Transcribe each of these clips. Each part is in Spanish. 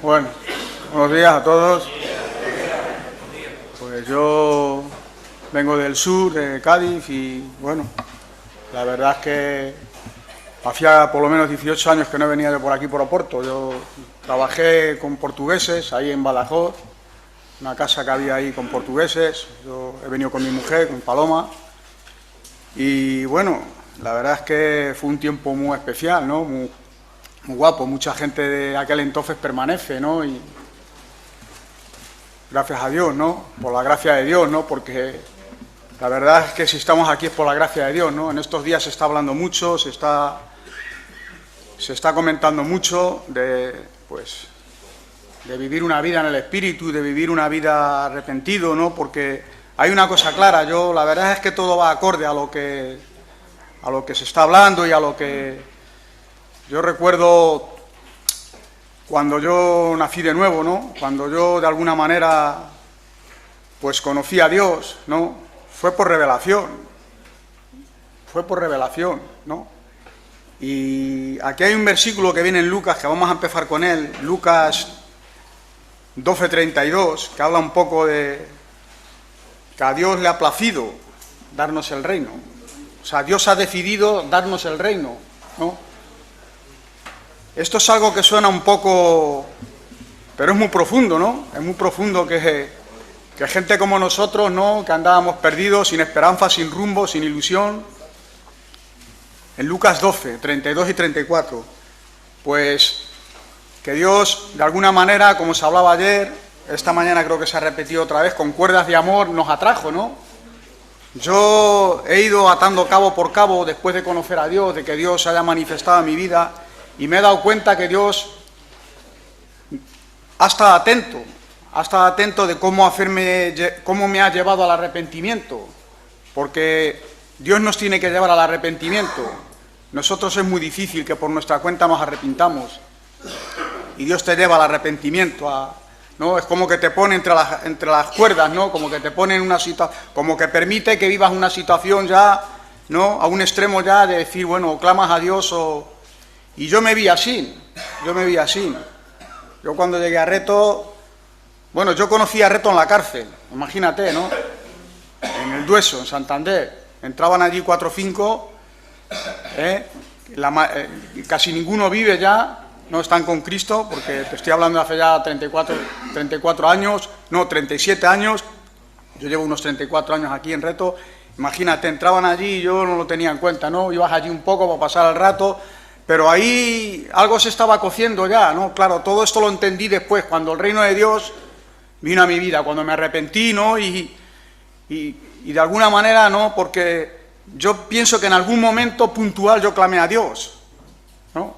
Bueno, buenos días a todos. Pues yo vengo del sur, de Cádiz, y bueno, la verdad es que hacía por lo menos 18 años que no venía de por aquí, por Oporto. Yo trabajé con portugueses ahí en Badajoz, una casa que había ahí con portugueses. Yo he venido con mi mujer, con Paloma, y bueno, la verdad es que fue un tiempo muy especial, ¿no? Muy guapo. Mucha gente de aquel entonces permanece, ¿no? Y gracias a Dios, ¿no? Por la gracia de Dios, ¿no? Porque la verdad es que si estamos aquí es por la gracia de Dios, ¿no? En estos días se está hablando mucho, se está comentando mucho de vivir una vida en el Espíritu, de vivir una vida arrepentido, ¿no? Porque hay una cosa clara, la verdad es que todo va acorde a lo que se está hablando y a lo que... Yo recuerdo cuando yo nací de nuevo, ¿no? Cuando yo de alguna manera pues conocí a Dios, ¿no? Fue por revelación, ¿no? Y aquí hay un versículo que viene en Lucas, que vamos a empezar con él, Lucas 12:32, que habla un poco de que a Dios le ha placido darnos el reino. O sea, Dios ha decidido darnos el reino, ¿no? Esto es algo que suena un poco, pero es muy profundo, ¿no? Es muy profundo que gente como nosotros, ¿no? Que andábamos perdidos, sin esperanza, sin rumbo, sin ilusión. En Lucas 12, 32 y 34, pues que Dios, de alguna manera, como se hablaba ayer, esta mañana creo que se ha repetido otra vez, con cuerdas de amor nos atrajo, ¿no? Yo he ido atando cabo por cabo después de conocer a Dios, de que Dios se haya manifestado en mi vida, y me he dado cuenta que Dios ha estado atento de cómo me ha llevado al arrepentimiento, porque Dios nos tiene que llevar al arrepentimiento. Nosotros es muy difícil que por nuestra cuenta nos arrepintamos, y Dios te lleva al arrepentimiento, ¿no? Es como que te pone entre las cuerdas, ¿no? Como que te pone en una situación, como que permite que vivas una situación ya, ¿no? A un extremo ya de decir, bueno, o clamas a Dios Y yo me vi así. Yo cuando llegué a Reto, bueno, yo conocí a Reto en la cárcel, imagínate, ¿no? En el Dueso, en Santander. Entraban allí 4 o 5, casi ninguno vive ya, no están con Cristo, porque te estoy hablando de hace ya 34 años, no, 37 años, yo llevo unos 34 años aquí en Reto. Imagínate, entraban allí y yo no lo tenía en cuenta, ¿no? Ibas allí un poco para pasar el rato, pero ahí algo se estaba cociendo ya, ¿no? Claro, todo esto lo entendí después, cuando el reino de Dios vino a mi vida, cuando me arrepentí, ¿no? Y de alguna manera, ¿no? Porque yo pienso que en algún momento puntual yo clamé a Dios, ¿no?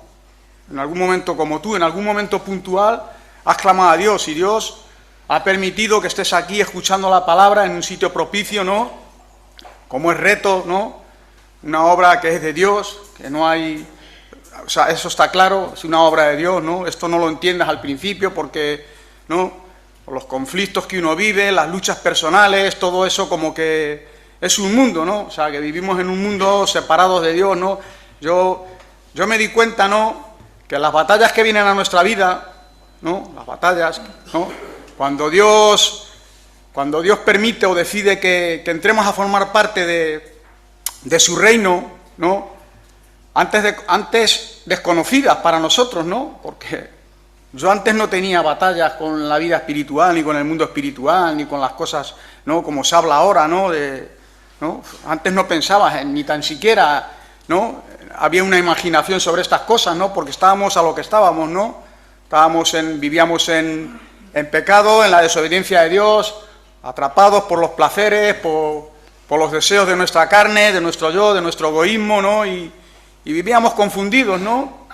En algún momento, como tú, en algún momento puntual has clamado a Dios, y Dios ha permitido que estés aquí escuchando la palabra en un sitio propicio, ¿no? Como es Reto, ¿no? Una obra que es de Dios, que no hay... O sea, eso está claro, es una obra de Dios, ¿no? Esto no lo entiendas al principio porque, ¿no? Por los conflictos que uno vive, las luchas personales, todo eso como que es un mundo, ¿no? O sea, que vivimos en un mundo separados de Dios, ¿no? Yo me di cuenta, ¿no? Que las batallas que vienen a nuestra vida, ¿no? Las batallas, ¿no? Cuando Dios permite o decide que entremos a formar parte de su reino, ¿no? Antes desconocidas para nosotros, ¿no? Porque yo antes no tenía batallas con la vida espiritual, ni con el mundo espiritual, ni con las cosas, ¿no? Como se habla ahora, ¿no? ¿No? Antes no pensabas ni tan siquiera, ¿no? Había una imaginación sobre estas cosas, ¿no? Porque estábamos a lo que estábamos, ¿no? Vivíamos en pecado, en la desobediencia de Dios, atrapados por los placeres, por los deseos de nuestra carne, de nuestro yo, de nuestro egoísmo, ¿no? Y vivíamos confundidos, ¿no?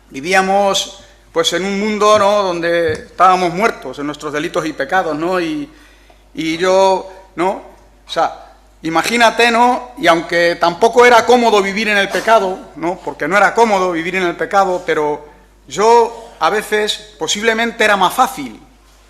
Vivíamos, pues, en un mundo, ¿no? Donde estábamos muertos en nuestros delitos y pecados, ¿no? Y yo, ¿no? O sea, imagínate, ¿no? Y aunque tampoco era cómodo vivir en el pecado, ¿no? Porque no era cómodo vivir en el pecado, pero yo, a veces, posiblemente era más fácil,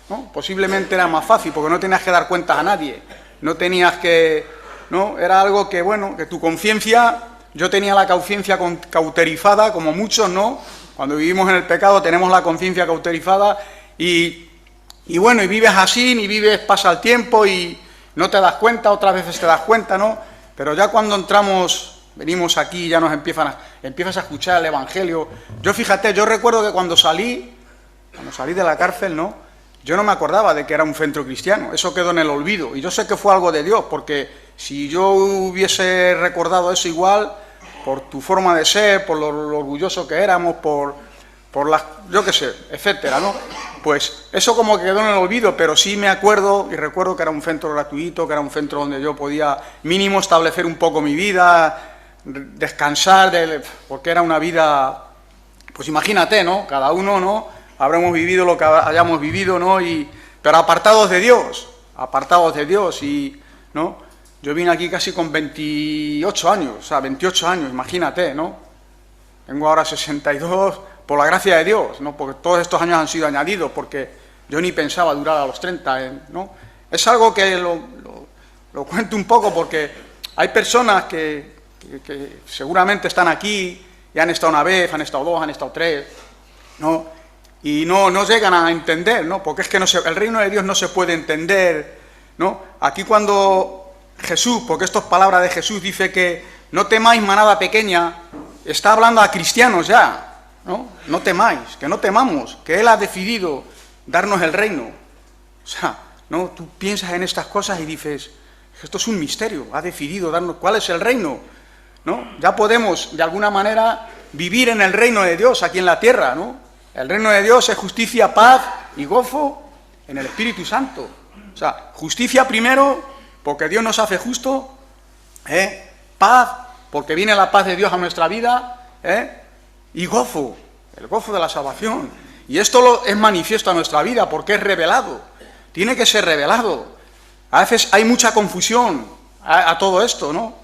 ¿no? Posiblemente era más fácil, porque no tenías que dar cuentas a nadie, no tenías que, ¿no? Era algo que, bueno, que tu conciencia... Yo tenía la conciencia cauterizada, como muchos, ¿no? Cuando vivimos en el pecado tenemos la conciencia cauterizada, Y bueno, y vives así, y vives, pasa el tiempo y no te das cuenta, otras veces te das cuenta, ¿no? Pero ya cuando venimos aquí, ya empiezas a escuchar el Evangelio. Yo recuerdo que cuando salí de la cárcel, ¿no? Yo no me acordaba de que era un centro cristiano, eso quedó en el olvido. Y yo sé que fue algo de Dios, porque si yo hubiese recordado eso igual, por tu forma de ser, por lo orgulloso que éramos, por las, yo qué sé, etcétera, ¿no? Pues eso como que quedó en el olvido, pero sí me acuerdo y recuerdo que era un centro gratuito, que era un centro donde yo podía mínimo establecer un poco mi vida, descansar, porque era una vida, pues imagínate, ¿no? Cada uno, ¿no? Habremos vivido lo que hayamos vivido, ¿no? Pero apartados de Dios, y, ¿no? Yo vine aquí casi con 28 años, o sea, 28 años, imagínate, ¿no? Tengo ahora 62, por la gracia de Dios, ¿no? Porque todos estos años han sido añadidos, porque yo ni pensaba durar a los 30, ¿no? Es algo que lo cuento un poco porque hay personas que seguramente están aquí y han estado una vez, han estado dos, han estado tres, ¿no? Y no llegan a entender, ¿no? Porque es que el reino de Dios no se puede entender, ¿no? Aquí cuando Jesús, porque esto es palabra de Jesús, dice que no temáis manada pequeña, está hablando a cristianos ya, ¿no? No temáis, que no temamos, que Él ha decidido darnos el reino. O sea, ¿no? Tú piensas en estas cosas y dices, esto es un misterio, ha decidido darnos, ¿cuál es el reino? ¿No? Ya podemos, de alguna manera, vivir en el reino de Dios aquí en la tierra, ¿no? El reino de Dios es justicia, paz y gozo en el Espíritu Santo. O sea, justicia primero, porque Dios nos hace justo, paz, porque viene la paz de Dios a nuestra vida, y gozo, el gozo de la salvación. Y esto es manifiesto a nuestra vida porque es revelado, tiene que ser revelado. A veces hay mucha confusión a todo esto, ¿no?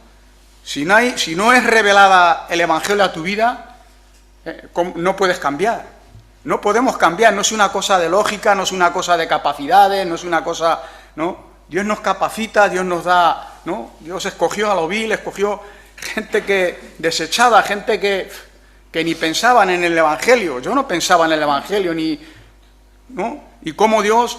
Si no es revelada el Evangelio a tu vida, no puedes cambiar. No podemos cambiar, no es una cosa de lógica, no es una cosa de capacidades, no es una cosa, ¿no? Dios nos capacita, Dios nos da, ¿no? Dios escogió a lo vil, escogió gente que desechada, gente que ni pensaban en el Evangelio. Yo no pensaba en el Evangelio, ¿no? Y cómo Dios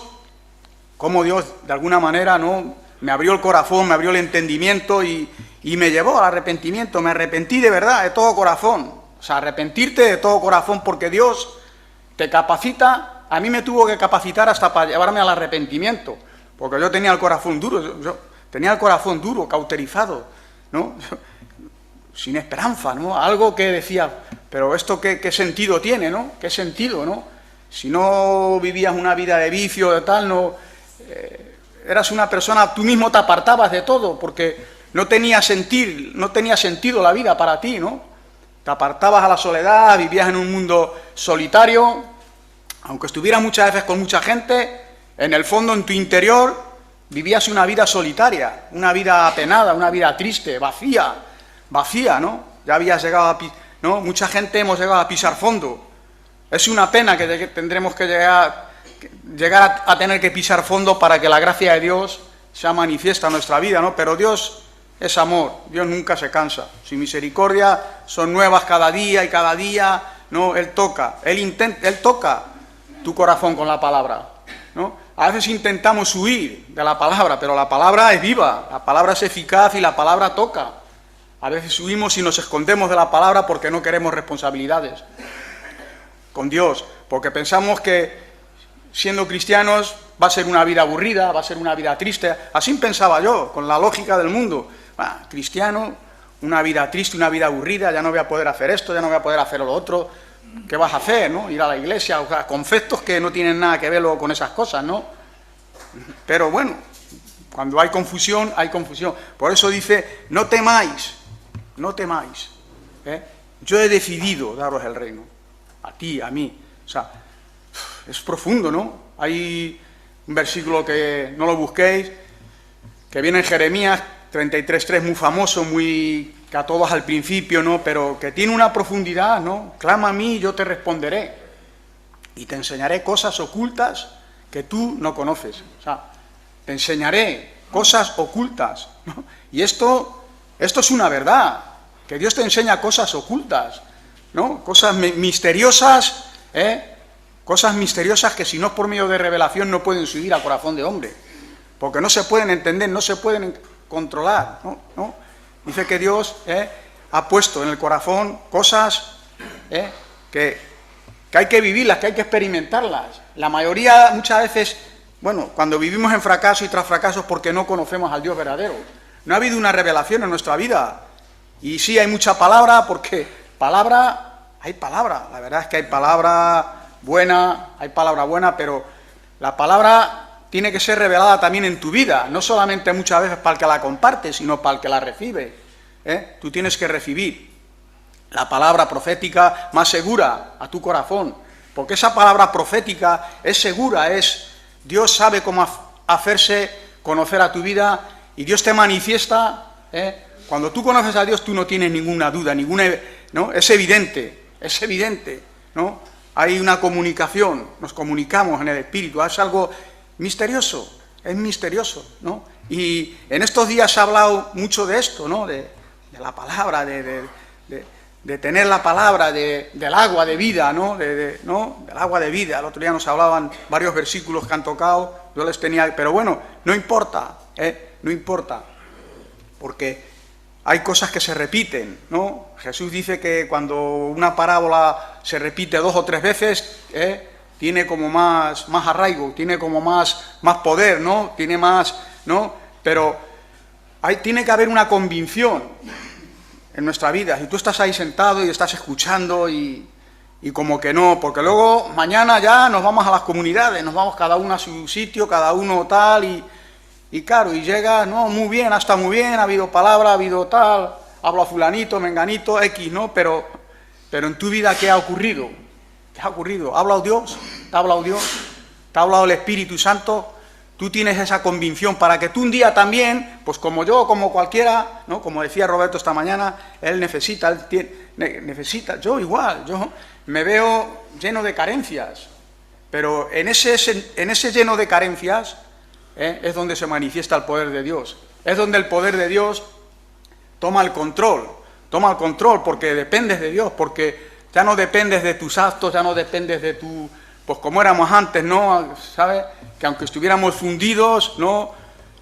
de alguna manera, ¿no? Me abrió el corazón, me abrió el entendimiento y me llevó al arrepentimiento. Me arrepentí de verdad, de todo corazón. O sea, arrepentirte de todo corazón porque Dios te capacita. A mí me tuvo que capacitar hasta para llevarme al arrepentimiento, porque yo tenía el corazón duro, yo tenía el corazón duro, cauterizado, ¿no? Sin esperanza, ¿no? Algo que decía, pero esto qué sentido tiene, ¿no? ¿Qué sentido, no? Si no vivías una vida de vicio, de tal, no eras una persona, tú mismo te apartabas de todo, porque no tenía sentido la vida para ti, ¿no? Te apartabas a la soledad, vivías en un mundo solitario, aunque estuvieras muchas veces con mucha gente, en el fondo, en tu interior, vivías una vida solitaria, una vida apenada, una vida triste, vacía, ¿no? Ya habías llegado ¿no? Mucha gente hemos llegado a pisar fondo. Es una pena que tendremos que llegar a tener que pisar fondo para que la gracia de Dios sea manifiesta en nuestra vida, ¿no? Pero Dios es amor, Dios nunca se cansa. Su misericordia son nuevas cada día, ¿no? Él toca tu corazón con la palabra, ¿no? A veces intentamos huir de la palabra, pero la palabra es viva, la palabra es eficaz y la palabra toca. A veces huimos y nos escondemos de la palabra porque no queremos responsabilidades con Dios, porque pensamos que siendo cristianos va a ser una vida aburrida, va a ser una vida triste. Así pensaba yo, con la lógica del mundo. Cristiano, una vida triste, una vida aburrida, ya no voy a poder hacer esto, ya no voy a poder hacer lo otro. ¿Qué vas a hacer, no? Ir a la iglesia, o sea, conceptos que no tienen nada que ver luego con esas cosas, ¿no? Pero bueno, cuando hay confusión, hay confusión. Por eso dice, no temáis, Yo he decidido daros el reino, a ti, a mí. O sea, es profundo, ¿no? Hay un versículo que no lo busquéis, que viene en Jeremías 33:3, muy famoso, que a todos al principio, ¿no? Pero que tiene una profundidad, ¿no? Clama a mí y yo te responderé. Y te enseñaré cosas ocultas que tú no conoces. O sea, te enseñaré cosas ocultas, ¿no? Y esto es una verdad, que Dios te enseña cosas ocultas, ¿no? Cosas misteriosas, cosas misteriosas que si no es por medio de revelación no pueden subir al corazón de hombre, porque no se pueden entender, no se pueden controlar, ¿no? Dice que Dios ha puesto en el corazón cosas que hay que vivirlas, que hay que experimentarlas. La mayoría, muchas veces, bueno, cuando vivimos en fracaso y tras fracaso es porque no conocemos al Dios verdadero. No ha habido una revelación en nuestra vida. Y sí hay mucha palabra, porque hay palabra. La verdad es que hay palabra buena, pero la palabra tiene que ser revelada también en tu vida. No solamente muchas veces para el que la comparte, sino para el que la recibe. Tú tienes que recibir la palabra profética más segura a tu corazón. Porque esa palabra profética es segura, Dios sabe cómo hacerse conocer a tu vida y Dios te manifiesta. Cuando tú conoces a Dios, tú no tienes ninguna duda, ¿no? Es evidente, ¿no? Hay una comunicación, nos comunicamos en el Espíritu, es algo misterioso, es misterioso, ¿no? Y en estos días se ha hablado mucho de esto, ¿no? De la palabra, de tener la palabra, del agua de vida, ¿no? Del agua de vida. El otro día nos hablaban varios versículos que han tocado, yo les tenía, pero bueno, no importa, no importa, porque hay cosas que se repiten, ¿no? Jesús dice que cuando una parábola se repite 2 o 3 veces, tiene como más arraigo, tiene como más poder, ¿no? Tiene más, ¿no? Pero tiene que haber una convicción en nuestra vida. Si tú estás ahí sentado y estás escuchando y como que no, porque luego mañana ya nos vamos a las comunidades, nos vamos cada uno a su sitio, cada uno tal, y claro, y llega, no, muy bien, hasta muy bien, ha habido palabra, ha habido tal, hablo a fulanito, menganito, X, ¿no? Pero en tu vida, ¿qué ha ocurrido? ¿Qué ha ocurrido? ¿Ha hablado Dios? ¿Te ha hablado Dios? ¿Te ha hablado el Espíritu Santo? Tú tienes esa convicción para que tú un día también, pues como yo, como cualquiera, ¿no? Como decía Roberto esta mañana, él necesita, yo igual, yo me veo lleno de carencias, pero en ese lleno de carencias es donde se manifiesta el poder de Dios, es donde el poder de Dios toma el control, porque dependes de Dios, porque ya no dependes de tus actos, ya no dependes de tu... Pues como éramos antes, ¿no? ¿Sabes? Que aunque estuviéramos fundidos, no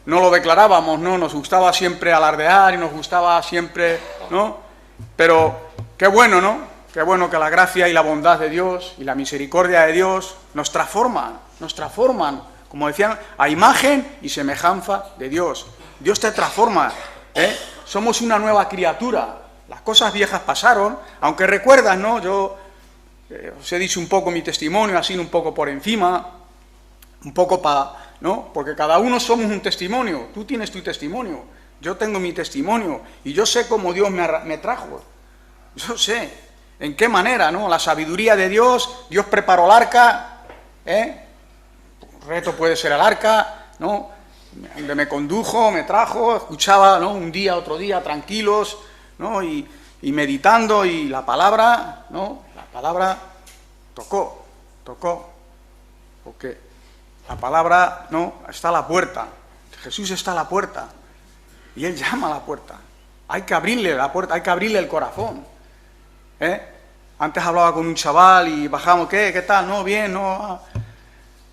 lo declarábamos, ¿no? Nos gustaba siempre alardear y nos gustaba siempre, ¿no? Pero qué bueno, ¿no? Qué bueno que la gracia y la bondad de Dios y la misericordia de Dios nos transforman, como decían, a imagen y semejanza de Dios. Dios te transforma, Somos una nueva criatura. Las cosas viejas pasaron, aunque recuerdas, ¿no? Yo... os he dicho un poco mi testimonio, así un poco por encima, un poco ¿no? Porque cada uno somos un testimonio, tú tienes tu testimonio, yo tengo mi testimonio, y yo sé cómo Dios me trajo, yo sé, en qué manera, ¿no? La sabiduría de Dios preparó el arca, el reto puede ser el arca, ¿no? Donde me condujo, me trajo, escuchaba, ¿no? Un día, otro día, tranquilos, ¿no? Y meditando, y la palabra, ¿no? La palabra tocó, porque la palabra, ¿no? Está a la puerta, Jesús está a la puerta, y Él llama a la puerta, hay que abrirle la puerta, hay que abrirle el corazón, Antes hablaba con un chaval y bajamos, ¿qué tal? No, bien, no...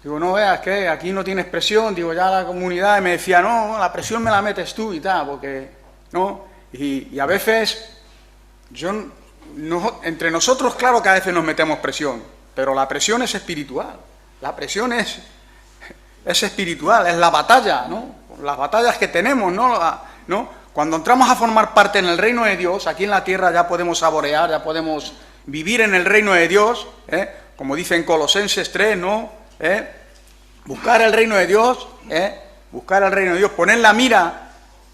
Digo, no veas que aquí no tienes presión, digo, ya la comunidad, y me decía, no, la presión me la metes tú y tal, porque, ¿no? Y a veces, entre nosotros, claro que a veces nos metemos presión, pero la presión es espiritual, la presión es espiritual, es la batalla, ¿no? Las batallas que tenemos, ¿no? Cuando entramos a formar parte en el reino de Dios, aquí en la tierra ya podemos saborear, ya podemos vivir en el reino de Dios, como dice en Colosenses 3, ¿no? Buscar el reino de Dios, poner la mira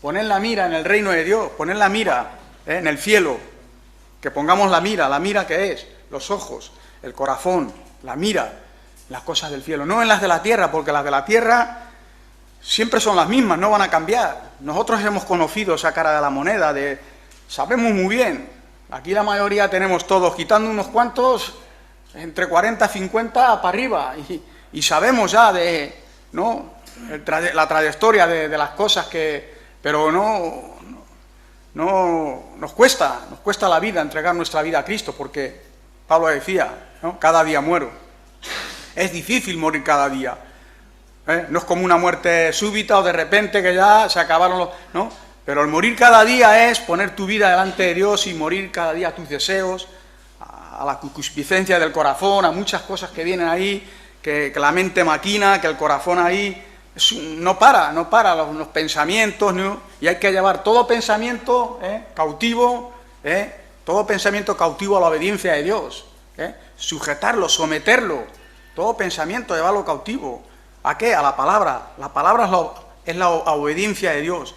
en el reino de Dios, poner la mira en el cielo, que pongamos la mira que es, los ojos, el corazón, la mira, las cosas del cielo, no en las de la tierra, porque las de la tierra siempre son las mismas, no van a cambiar. Nosotros hemos conocido esa cara de la moneda, sabemos muy bien, aquí la mayoría tenemos todos, quitando unos cuantos, entre 40 y 50 para arriba, y sabemos ya ¿no? La trayectoria de las cosas pero no nos cuesta la vida entregar nuestra vida a Cristo, porque Pablo decía, ¿no? Cada día muero. Es difícil morir cada día. No es como una muerte súbita o de repente que ya se acabaron los... ¿no? Pero el morir cada día es poner tu vida delante de Dios y morir cada día a tus deseos, a la concupiscencia del corazón, a muchas cosas que vienen ahí, que la mente maquina, que el corazón ahí no para los pensamientos, ¿no? Y hay que llevar todo pensamiento cautivo, todo pensamiento cautivo a la obediencia de Dios, sujetarlo, someterlo, todo pensamiento llevarlo cautivo. ¿A qué? A la palabra. La palabra es la obediencia de Dios,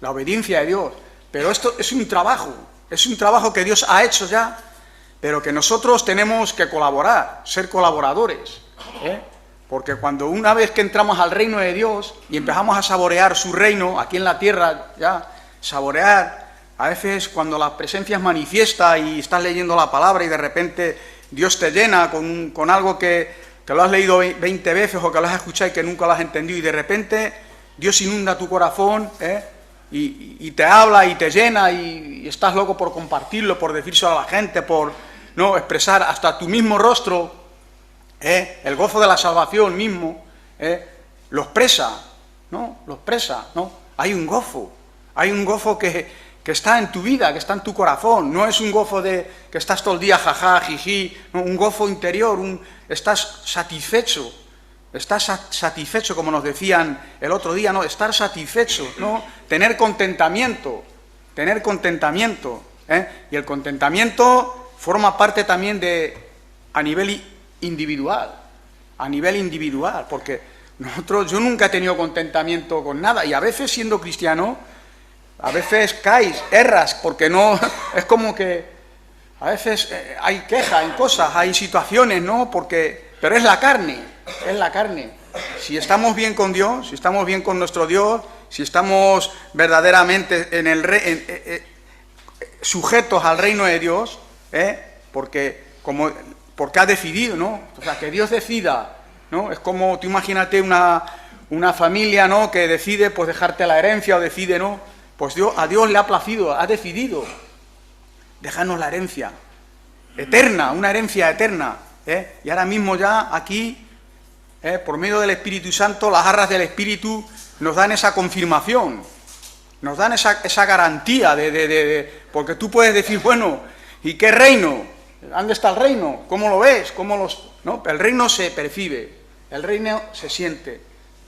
la obediencia de Dios. Pero esto es un trabajo que Dios ha hecho ya, pero que nosotros tenemos que colaborar, ser colaboradores, porque cuando una vez que entramos al reino de Dios y empezamos a saborear su reino aquí en la tierra, ya, saborear, a veces cuando la presencia es manifiesta y estás leyendo la palabra y de repente Dios te llena con algo que lo has leído 20 veces o que lo has escuchado y que nunca lo has entendido y de repente Dios inunda tu corazón, y te habla y te llena y estás loco por compartirlo, por decírselo a la gente, por no expresar hasta tu mismo rostro, el gozo de la salvación mismo, lo expresa, ¿no? Lo expresa, ¿no? Hay un gozo que está en tu vida, que está en tu corazón, no es un gozo de que estás todo el día jaja, jiji, no, un gozo interior, estás satisfecho, como nos decían el otro día, ¿no? Estar satisfecho, ¿no? Tener contentamiento, y el contentamiento forma parte también a nivel individual, porque yo nunca he tenido contentamiento con nada, y a veces siendo cristiano, a veces erras, porque no, es como que a veces hay queja en cosas, hay situaciones, ¿no? Pero es la carne. Si estamos bien con Dios, si estamos bien con nuestro Dios, si estamos verdaderamente sujetos al reino de Dios, porque ha decidido, ¿no? O sea, que Dios decida, ¿no? Es como, tú imagínate una familia, ¿no? Que decide, pues, dejarte la herencia o decide, ¿no? Pues a Dios le ha placido, ha decidido dejarnos la herencia eterna, una herencia eterna, y ahora mismo ya aquí, por medio del Espíritu Santo, las arras del Espíritu nos dan esa confirmación, nos dan esa garantía porque tú puedes decir, bueno, ¿y qué reino? ¿Dónde está el reino? ¿Cómo lo ves? ¿No? El reino se percibe, el reino se siente,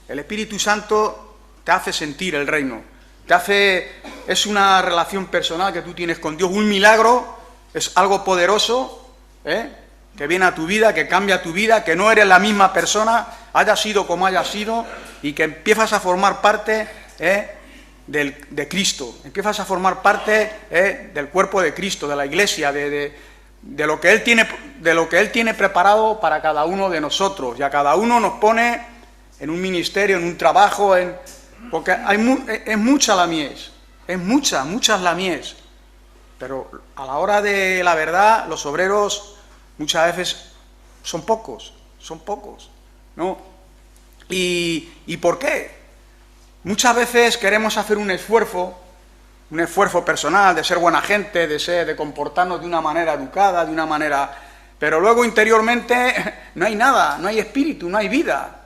el Espíritu Santo te hace sentir el reino, es una relación personal que tú tienes con Dios, un milagro, es algo poderoso, que viene a tu vida, que cambia tu vida, que no eres la misma persona, haya sido como haya sido, y que empiezas a formar parte de Cristo, empiezas a formar parte del cuerpo de Cristo, de la Iglesia, de lo que Él tiene preparado para cada uno de nosotros, y a cada uno nos pone en un ministerio, en un trabajo, porque es mucha la mies, muchas la mies, pero a la hora de la verdad, los obreros muchas veces son pocos, ¿no? ¿Y por qué? Muchas veces queremos hacer un esfuerzo personal, de ser buena gente, de comportarnos de una manera educada, pero luego interiormente no hay nada, no hay espíritu, no hay vida.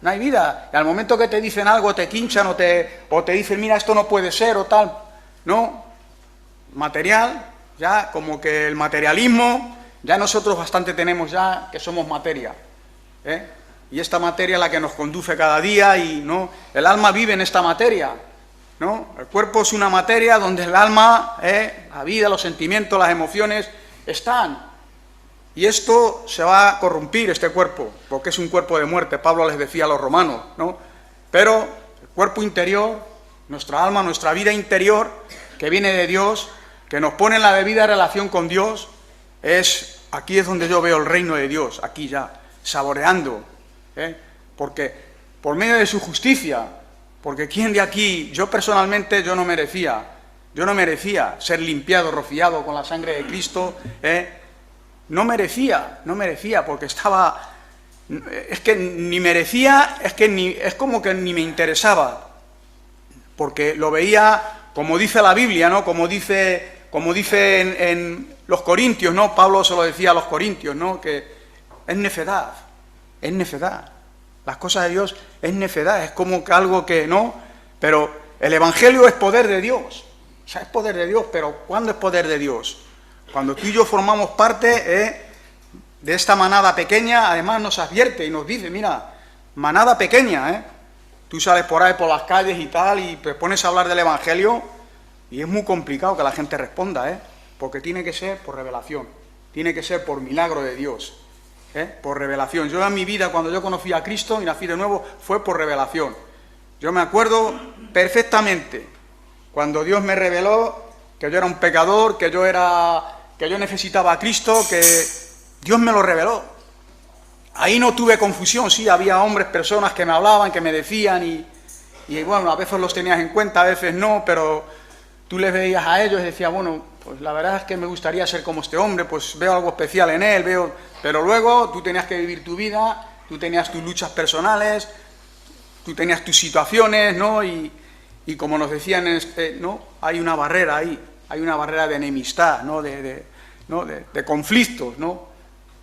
Y al momento que te dicen algo, te quinchan o te dicen, mira, esto no puede ser o tal, ¿no? Material, ya como que el materialismo, ya nosotros bastante tenemos ya que somos materia, y esta materia es la que nos conduce cada día, y no, el alma vive en esta materia, ¿no? El cuerpo es una materia donde el alma, la vida, los sentimientos, las emociones están, y esto se va a corrompir, este cuerpo, porque es un cuerpo de muerte, Pablo les decía a los romanos, ¿no? Pero el cuerpo interior, nuestra alma, nuestra vida interior, que viene de Dios, que nos pone en la debida relación con Dios, aquí es donde yo veo el reino de Dios, aquí ya, saboreando, porque por medio de su justicia, porque quién de aquí, yo personalmente, yo no merecía ser limpiado, rociado con la sangre de Cristo, no merecía, porque es que ni merecía, es como que ni me interesaba, porque lo veía, como dice la Biblia, ¿no? Como dice en los Corintios, ¿no? Pablo se lo decía a los Corintios, ¿no? Que es necedad, es necedad. Las cosas de Dios es necedad, es como que algo que no, pero el Evangelio es poder de Dios. O sea, es poder de Dios, pero ¿cuándo es poder de Dios? Cuando tú y yo formamos parte de esta manada pequeña, además nos advierte y nos dice, mira, manada pequeña, tú sales por ahí por las calles y tal, y te pones a hablar del Evangelio, y es muy complicado que la gente responda, porque tiene que ser por revelación, tiene que ser por milagro de Dios, por revelación. Yo en mi vida, cuando yo conocí a Cristo y nací de nuevo, fue por revelación. Yo me acuerdo perfectamente cuando Dios me reveló que yo era un pecador, que yo necesitaba a Cristo, que Dios me lo reveló. Ahí no tuve confusión, sí, había hombres, personas que me hablaban, que me decían, y bueno, a veces los tenías en cuenta, a veces no, pero tú les veías a ellos y decías, bueno, pues la verdad es que me gustaría ser como este hombre, pues veo algo especial en él, pero luego tú tenías que vivir tu vida, tú tenías tus luchas personales, tú tenías tus situaciones, ¿no? Y como nos decían, ¿no? Hay una barrera ahí, hay una barrera de enemistad, ¿no? De conflictos, ¿no?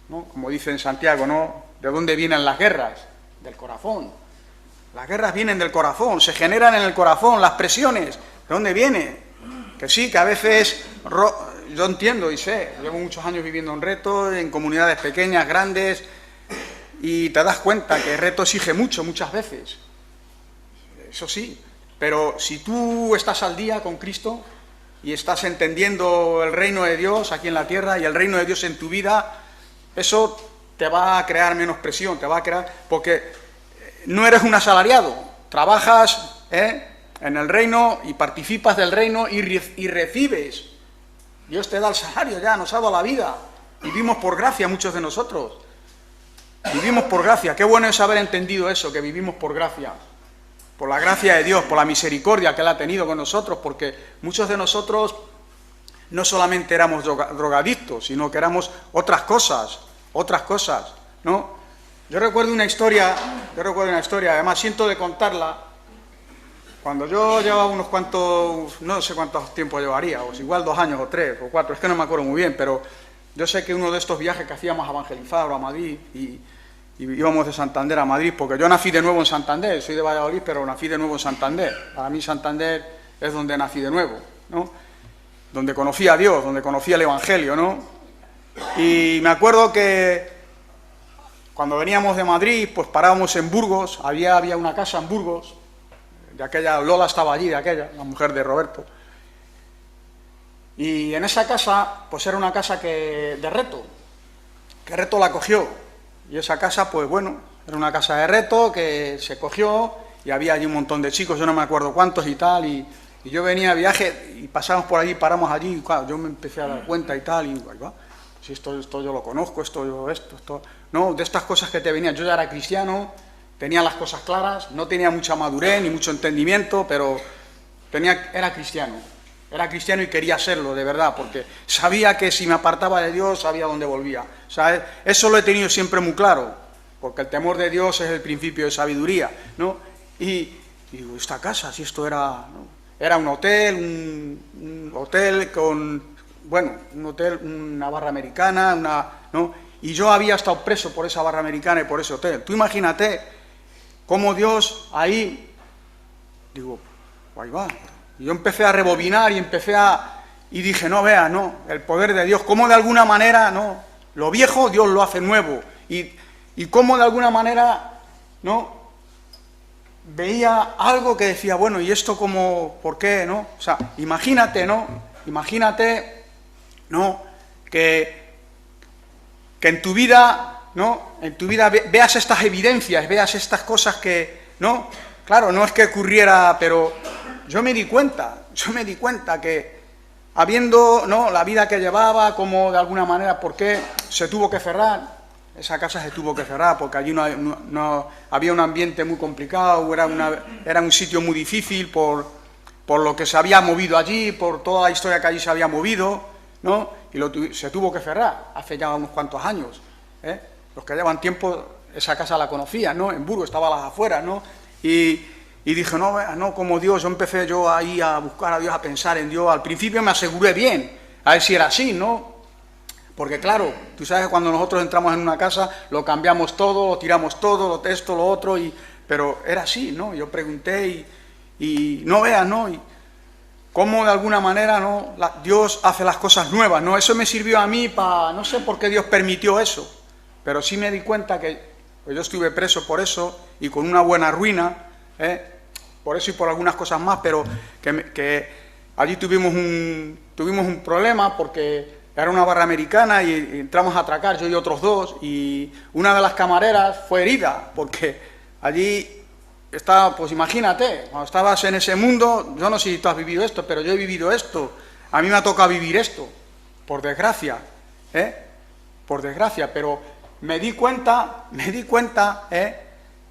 Como dice en Santiago, ¿no? ¿De dónde vienen las guerras? Del corazón. Las guerras vienen del corazón, se generan en el corazón, las presiones, ¿de dónde viene? Que sí, que a veces, yo entiendo y sé, llevo muchos años viviendo en Reto, en comunidades pequeñas, grandes, y te das cuenta que Reto exige mucho, muchas veces. Eso sí, pero si tú estás al día con Cristo y estás entendiendo el reino de Dios aquí en la tierra y el reino de Dios en tu vida, eso te va a crear menos presión, te va a crear, porque no eres un asalariado, trabajas en el reino y participas del reino y recibes. Dios te da el salario ya, nos ha dado la vida. Vivimos por gracia muchos de nosotros. Vivimos por gracia. Qué bueno es haber entendido eso, que vivimos por gracia. Por la gracia de Dios, por la misericordia que Él ha tenido con nosotros, porque muchos de nosotros no solamente éramos drogadictos, sino que éramos otras cosas, ¿no? Yo recuerdo una historia, además siento de contarla, cuando yo llevaba unos cuantos, no sé cuánto tiempo llevaría, o igual 2 años o 3 o 4, es que no me acuerdo muy bien, pero yo sé que uno de estos viajes que hacíamos a evangelizar o a Madrid, y íbamos de Santander a Madrid, porque yo nací de nuevo en Santander, soy de Valladolid, pero nací de nuevo en Santander. Para mí Santander es donde nací de nuevo, ¿no? Donde conocí a Dios, donde conocí el Evangelio, ¿no? Y me acuerdo que cuando veníamos de Madrid, pues parábamos en Burgos, había una casa en Burgos, de aquella, Lola estaba allí, de aquella, la mujer de Roberto. Y en esa casa, pues era una casa que Reto la cogió. Y esa casa, pues bueno, era una casa de Reto que se cogió y había allí un montón de chicos, yo no me acuerdo cuántos y tal, y yo venía a viaje y pasábamos por allí, paramos allí, y claro, yo me empecé a dar cuenta y tal, y ahí va, si esto yo lo conozco, esto, no, de estas cosas que te venían, yo ya era cristiano, tenía las cosas claras, no tenía mucha madurez ni mucho entendimiento, pero era cristiano y quería serlo, de verdad, porque sabía que si me apartaba de Dios, sabía dónde volvía. O sea, eso lo he tenido siempre muy claro, porque el temor de Dios es el principio de sabiduría, ¿no? Y digo, esta casa, si esto era, ¿no? Era un hotel, un hotel con, bueno, un hotel, una barra americana, ¿no? Y yo había estado preso por esa barra americana y por ese hotel. Tú imagínate cómo Dios ahí, digo, ahí va. Y yo empecé a rebobinar y dije, no, vea, no, el poder de Dios, cómo de alguna manera, no, lo viejo Dios lo hace nuevo, y cómo de alguna manera, no, veía algo que decía, bueno, y esto como, ¿por qué, no? O sea, imagínate, ¿no? Que en tu vida, ¿no? En tu vida veas estas evidencias, veas estas cosas que, ¿no? Claro, no es que ocurriera, pero yo me di cuenta que habiendo, ¿no?, la vida que llevaba, como de alguna manera, ¿por qué se tuvo que cerrar? Esa casa se tuvo que cerrar porque allí no había un ambiente muy complicado, era un sitio muy difícil por lo que se había movido allí, por toda la historia que allí se había movido, ¿no? Y se tuvo que cerrar hace ya unos cuantos años, ¿eh? Los que llevan tiempo, esa casa la conocían, ¿no? En Burgos, estaba a las afueras, ¿no? Y dije, no, como Dios, yo empecé ahí a buscar a Dios, a pensar en Dios. Al principio me aseguré bien, a ver si era así, ¿no? Porque claro, tú sabes que cuando nosotros entramos en una casa, lo cambiamos todo, lo tiramos todo, esto, lo otro, pero era así, ¿no? Yo pregunté y no veas, ¿no? Y cómo de alguna manera, ¿no? Dios hace las cosas nuevas, ¿no? Eso me sirvió a mí para, no sé por qué Dios permitió eso, pero sí me di cuenta que pues yo estuve preso por eso y con una buena ruina, por eso y por algunas cosas más, pero que allí tuvimos un problema porque era una barra americana y entramos a atracar, yo y otros dos, y una de las camareras fue herida, porque allí estaba, pues imagínate, cuando estabas en ese mundo, yo no sé si tú has vivido esto, pero yo he vivido esto, a mí me ha tocado vivir esto, por desgracia, pero me di cuenta,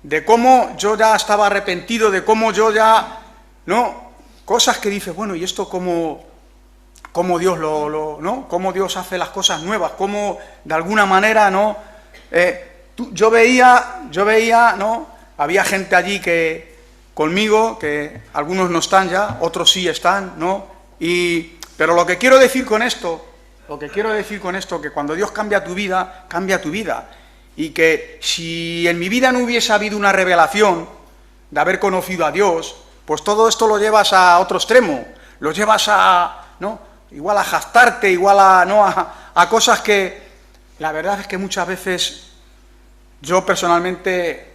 de cómo yo ya estaba arrepentido, de cómo yo ya, ¿no? Cosas que dices, bueno, ¿y esto cómo Dios ¿no? Cómo Dios hace las cosas nuevas, cómo de alguna manera, ¿no? Yo veía, ¿no? Había gente allí conmigo, que algunos no están ya, otros sí están, ¿no? Pero lo que quiero decir con esto, que cuando Dios cambia tu vida, y que si en mi vida no hubiese habido una revelación de haber conocido a Dios, pues todo esto lo llevas a otro extremo, lo llevas a, ¿no? Igual a jactarte, igual a, ¿no? a cosas que la verdad es que muchas veces yo personalmente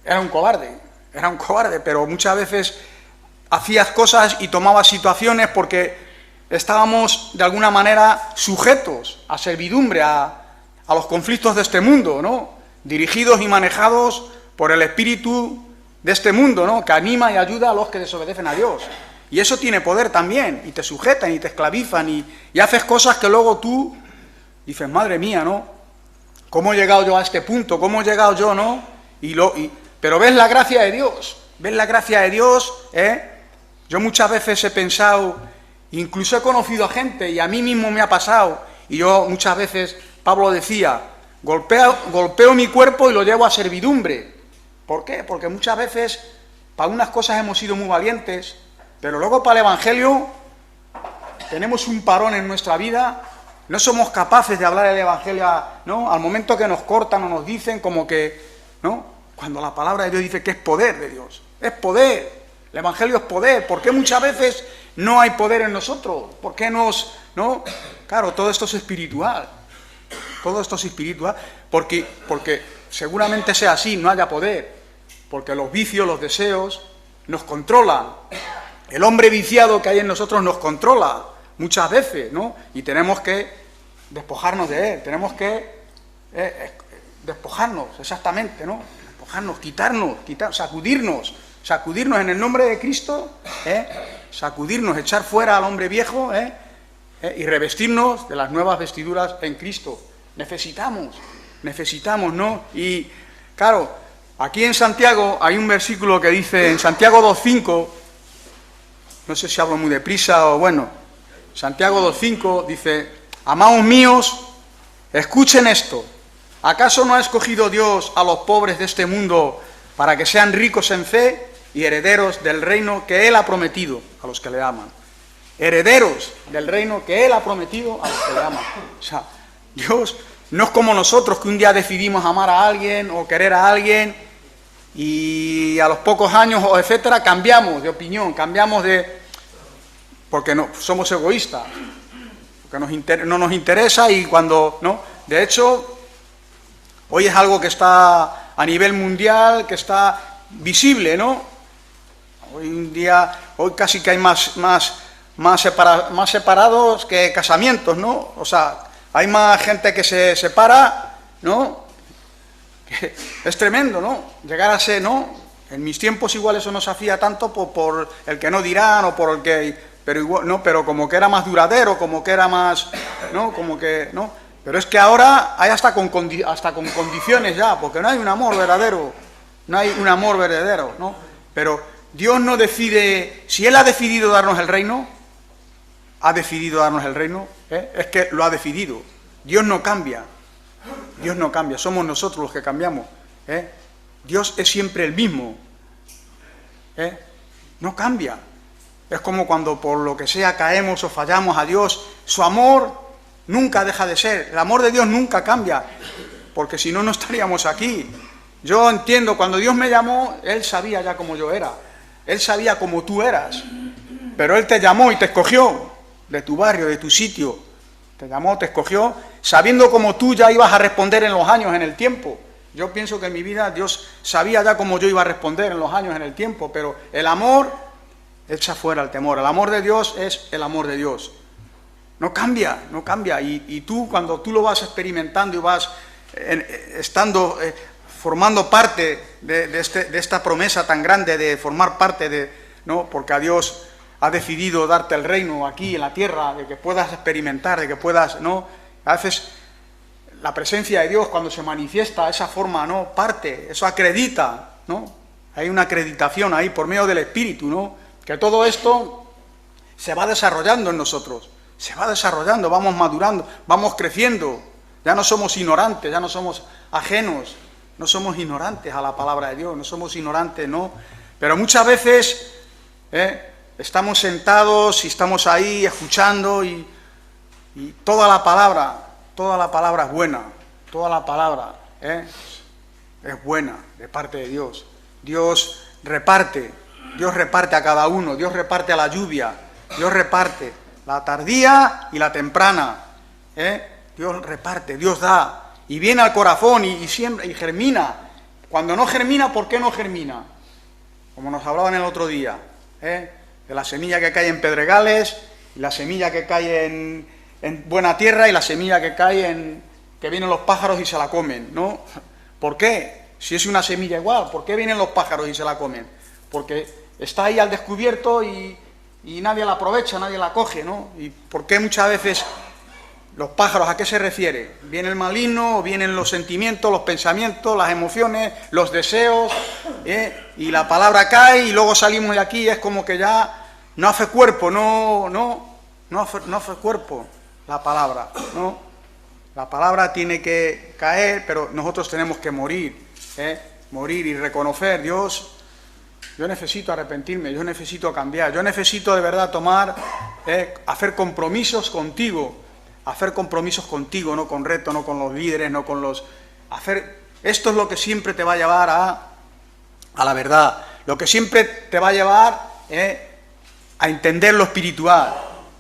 era un cobarde, pero muchas veces hacías cosas y tomabas situaciones porque estábamos de alguna manera sujetos a servidumbre, a los conflictos de este mundo, ¿no? Dirigidos y manejados por el espíritu de este mundo, ¿no? Que anima y ayuda a los que desobedecen a Dios. Y eso tiene poder también, y te sujetan y te esclavizan y haces cosas que luego tú dices, madre mía, ¿no? ¿Cómo he llegado yo a este punto? ¿Cómo he llegado yo, no? Pero ves la gracia de Dios, Yo muchas veces he pensado, incluso he conocido a gente, y a mí mismo me ha pasado, y yo muchas veces, Pablo decía, golpeo mi cuerpo y lo llevo a servidumbre. ¿Por qué? Porque muchas veces, para unas cosas hemos sido muy valientes, pero luego para el Evangelio tenemos un parón en nuestra vida, no somos capaces de hablar el Evangelio, ¿no? Al momento que nos cortan o nos dicen como que, ¿no? Cuando la palabra de Dios dice que es poder de Dios, es poder, el Evangelio es poder. ¿Por qué muchas veces no hay poder en nosotros? ¿Por qué no? Claro, todo esto es espiritual, porque seguramente sea así, no haya poder, porque los vicios, los deseos nos controlan. El hombre viciado que hay en nosotros nos controla muchas veces, ¿no? Y tenemos que despojarnos de él, tenemos que despojarnos, exactamente, ¿no? Despojarnos, quitarnos, sacudirnos en el nombre de Cristo, sacudirnos, echar fuera al hombre viejo, y revestirnos de las nuevas vestiduras en Cristo. Necesitamos, ¿no? Y claro, aquí en Santiago hay un versículo que dice, en Santiago 2.5, no sé si hablo muy deprisa o bueno, Santiago 2.5 dice, amados míos, escuchen esto, ¿acaso no ha escogido Dios a los pobres de este mundo para que sean ricos en fe y herederos del reino que Él ha prometido a los que le aman? Herederos del reino que Él ha prometido a los que le aman. O sea, Dios no es como nosotros que un día decidimos amar a alguien o querer a alguien y a los pocos años o etcétera cambiamos de opinión, porque no, somos egoístas, porque no nos interesa y cuando, ¿no? De hecho, hoy es algo que está a nivel mundial, que está visible, ¿no? Hoy casi que hay más separados que casamientos, ¿no? O sea, hay más gente que se separa, ¿no? Es tremendo, ¿no? Llegar a ser, ¿no? En mis tiempos igual eso no se hacía tanto por el que no dirán o por el que... Pero igual, no, pero como que era más duradero, como que era más... ¿no? Como que... ¿no? Pero es que ahora hay hasta con condiciones ya, porque no hay un amor verdadero, ¿no? Pero Dios no decide... Si Él ha decidido darnos el reino, es que lo ha decidido. Dios no cambia, somos nosotros los que cambiamos. Dios es siempre el mismo, no cambia. Es como cuando por lo que sea caemos o fallamos a Dios, su amor nunca deja de ser, el amor de Dios nunca cambia, porque si no, no estaríamos aquí. Yo entiendo, cuando Dios me llamó, Él sabía ya cómo yo era, Él sabía cómo tú eras, pero Él te llamó y te escogió de tu barrio, de tu sitio, te llamó, te escogió, sabiendo cómo tú ya ibas a responder en los años, en el tiempo. Yo pienso que en mi vida Dios sabía ya cómo yo iba a responder en los años, en el tiempo, pero el amor echa fuera el temor. El amor de Dios es el amor de Dios. No cambia, no cambia. Y tú, cuando tú lo vas experimentando y vas formando parte de esta promesa tan grande de formar parte de, ¿no? Porque a Dios ha decidido darte el reino aquí en la tierra, de que puedas experimentar, de que puedas, ¿no? A veces la presencia de Dios, cuando se manifiesta de esa forma, ¿no? Parte, eso acredita, ¿no? Hay una acreditación ahí por medio del Espíritu, ¿no? Que todo esto se va desarrollando en nosotros, se va desarrollando, vamos madurando, vamos creciendo, ya no somos ignorantes, ya no somos ajenos, no somos ignorantes a la palabra de Dios, no somos ignorantes, ¿no? Pero muchas veces estamos sentados y estamos ahí escuchando y toda la palabra es buena, toda la palabra es buena de parte de Dios. Dios reparte a cada uno, Dios reparte a la lluvia, Dios reparte la tardía y la temprana, Dios reparte, Dios da, y viene al corazón y siembra y germina. Cuando no germina, ¿por qué no germina? Como nos hablaban el otro día, de la semilla que cae en pedregales, y la semilla que cae en buena tierra, y la semilla que cae que vienen los pájaros y se la comen, ¿no? ¿Por qué? Si es una semilla igual, ¿por qué vienen los pájaros y se la comen? Porque está ahí al descubierto y nadie la aprovecha, nadie la coge, ¿no? ¿Y por qué muchas veces los pájaros, a qué se refiere? ¿Viene el maligno, o vienen los sentimientos, los pensamientos, las emociones, los deseos, y la palabra cae y luego salimos de aquí y es como que ya no hace cuerpo, no hace cuerpo la palabra, ¿no? La palabra tiene que caer, pero nosotros tenemos que morir y reconocer, Dios, yo necesito arrepentirme, yo necesito cambiar, yo necesito de verdad hacer compromisos contigo, no con reto, no con los líderes, no con los... Esto es lo que siempre te va a llevar a la verdad, lo que siempre te va a llevar a entender lo espiritual.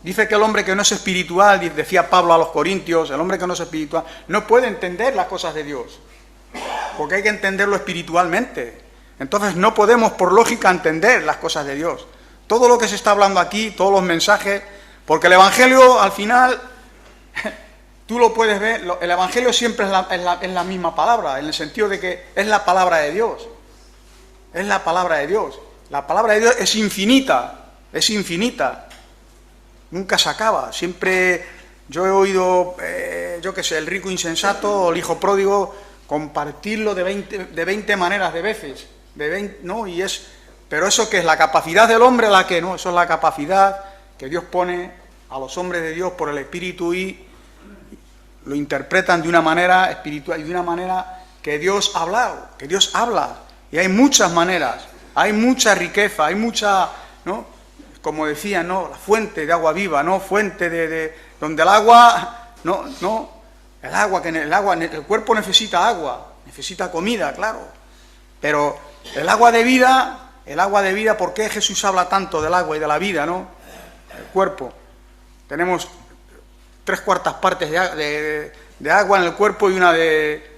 Dice que el hombre que no es espiritual, decía Pablo a los Corintios, el hombre que no es espiritual no puede entender las cosas de Dios, porque hay que entenderlo espiritualmente. Entonces no podemos por lógica entender las cosas de Dios. Todo lo que se está hablando aquí, todos los mensajes, porque el Evangelio al final, tú lo puedes ver, el Evangelio siempre es la misma palabra, en el sentido de que es la palabra de Dios. Es la palabra de Dios. La palabra de Dios es infinita, nunca se acaba. Siempre yo he oído, el rico insensato o el hijo pródigo compartirlo de 20 maneras de veces, ¿no? Pero eso que es la capacidad del hombre, no, eso es la capacidad que Dios pone a los hombres de Dios por el Espíritu y lo interpretan de una manera espiritual y de una manera que Dios ha hablado, que Dios habla. Y hay muchas maneras, hay mucha riqueza, hay mucha, ¿no? Como decía, ¿no? La fuente de agua viva, ¿no? Fuente de donde el agua, el cuerpo necesita agua, necesita comida, claro. Pero el agua de vida, ¿por qué Jesús habla tanto del agua y de la vida, ¿no? El cuerpo. Tenemos 3/4 partes de agua en el cuerpo y una de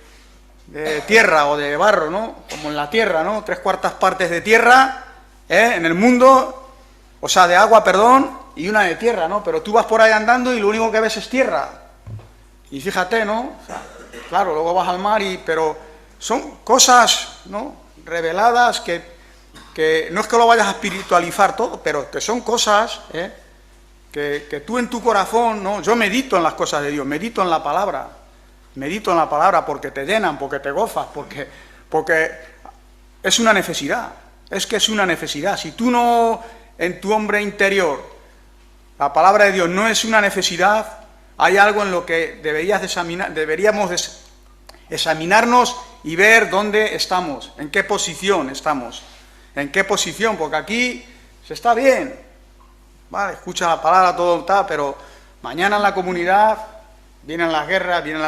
tierra o de barro, ¿no? Como en la tierra, ¿no? 3/4 partes de tierra, en el mundo, o sea, de agua, perdón, y una de tierra, ¿no? Pero tú vas por ahí andando y lo único que ves es tierra. Y fíjate, ¿no? O sea, claro, luego vas al mar pero son cosas, ¿no? Reveladas que no es que lo vayas a espiritualizar todo, pero que son cosas, que tú en tu corazón, ¿no? Yo medito en las cosas de Dios, medito en la palabra porque te llenan, porque te gozas, porque es una necesidad, es una necesidad. Si tú no, en tu hombre interior, la palabra de Dios no es una necesidad, hay algo en lo que deberíamos examinarnos y ver dónde estamos, en qué posición estamos, porque aquí se está bien, vale, escucha la palabra, todo tal, pero mañana en la comunidad Vienen las guerras, vienen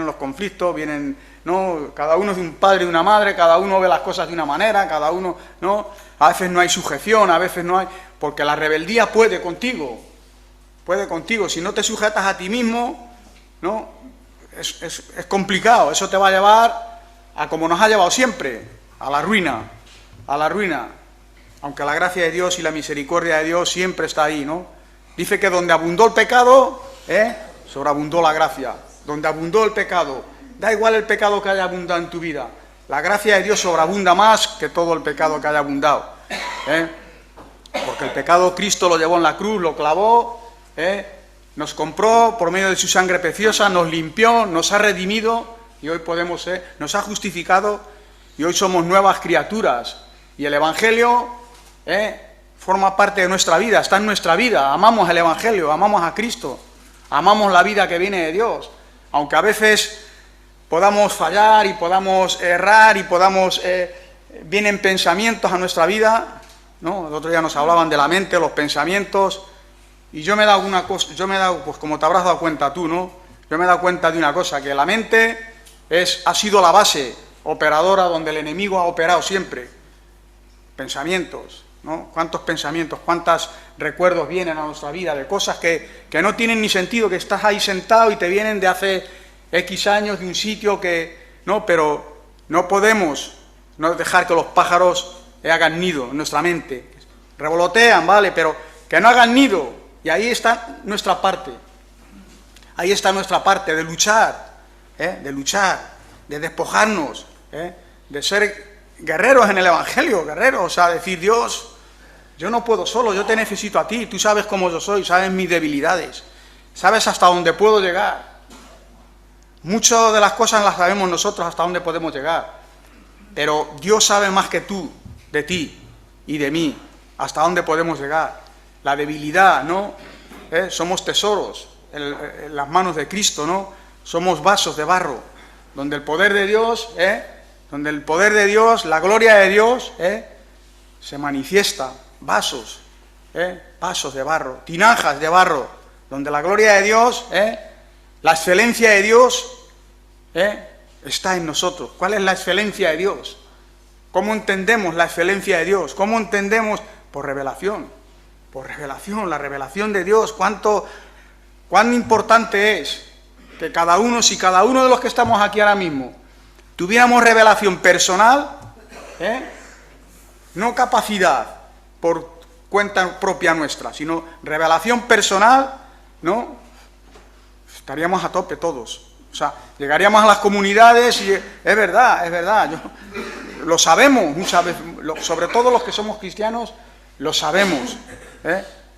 los conflictos, vienen, ¿no? Cada uno es de un padre y de una madre, cada uno ve las cosas de una manera, cada uno, ¿no? A veces no hay sujeción, a veces no hay... Porque la rebeldía puede contigo, si no te sujetas a ti mismo, ¿no? Es complicado, eso te va a llevar a como nos ha llevado siempre, a la ruina, aunque la gracia de Dios y la misericordia de Dios siempre está ahí, ¿no? Dice que donde abundó el pecado, sobreabundó la gracia. Donde abundó el pecado, da igual el pecado que haya abundado en tu vida, la gracia de Dios sobreabunda más que todo el pecado que haya abundado, porque el pecado Cristo lo llevó en la cruz, lo clavó, nos compró por medio de su sangre preciosa, nos limpió, nos ha redimido y hoy podemos nos ha justificado y hoy somos nuevas criaturas. Y el Evangelio forma parte de nuestra vida, está en nuestra vida. Amamos el Evangelio, amamos a Cristo, amamos la vida que viene de Dios. Aunque a veces podamos fallar y podamos errar y vienen pensamientos a nuestra vida, ¿no? El otro día nos hablaban de la mente, los pensamientos, y yo me he dado pues como te habrás dado cuenta tú, ¿no? Yo me he dado cuenta de una cosa, que la mente ha sido la base operadora donde el enemigo ha operado siempre. Pensamientos, ¿no? ¿Cuántos pensamientos, cuántos recuerdos vienen a nuestra vida de cosas que no tienen ni sentido, que estás ahí sentado y te vienen de hace X años, de un sitio ¿no? Pero no podemos no dejar que los pájaros hagan nido en nuestra mente. Revolotean, ¿vale? Pero que no hagan nido. Y ahí está nuestra parte. Ahí está nuestra parte de luchar, de despojarnos, de ser guerreros en el Evangelio, guerreros, o sea, decir, Dios, yo no puedo solo, yo te necesito a ti, tú sabes cómo yo soy, sabes mis debilidades, sabes hasta dónde puedo llegar. Muchas de las cosas las sabemos nosotros hasta dónde podemos llegar, pero Dios sabe más que tú, de ti y de mí, hasta dónde podemos llegar. La debilidad, ¿no? Somos tesoros en las manos de Cristo, ¿no? Somos vasos de barro, donde el poder de Dios, la gloria de Dios, se manifiesta. Vasos, vasos de barro, tinajas de barro, donde la gloria de Dios, la excelencia de Dios, está en nosotros. ¿Cuál es la excelencia de Dios? ¿Cómo entendemos la excelencia de Dios? ¿Cómo entendemos? Por revelación, la revelación de Dios. Cuán importante es que si cada uno de los que estamos aquí ahora mismo tuviéramos revelación personal, no capacidad por cuenta propia nuestra, sino revelación personal, ¿no? Estaríamos a tope todos. O sea, llegaríamos a las comunidades y es verdad, lo sabemos muchas veces, sobre todo los que somos cristianos, lo sabemos,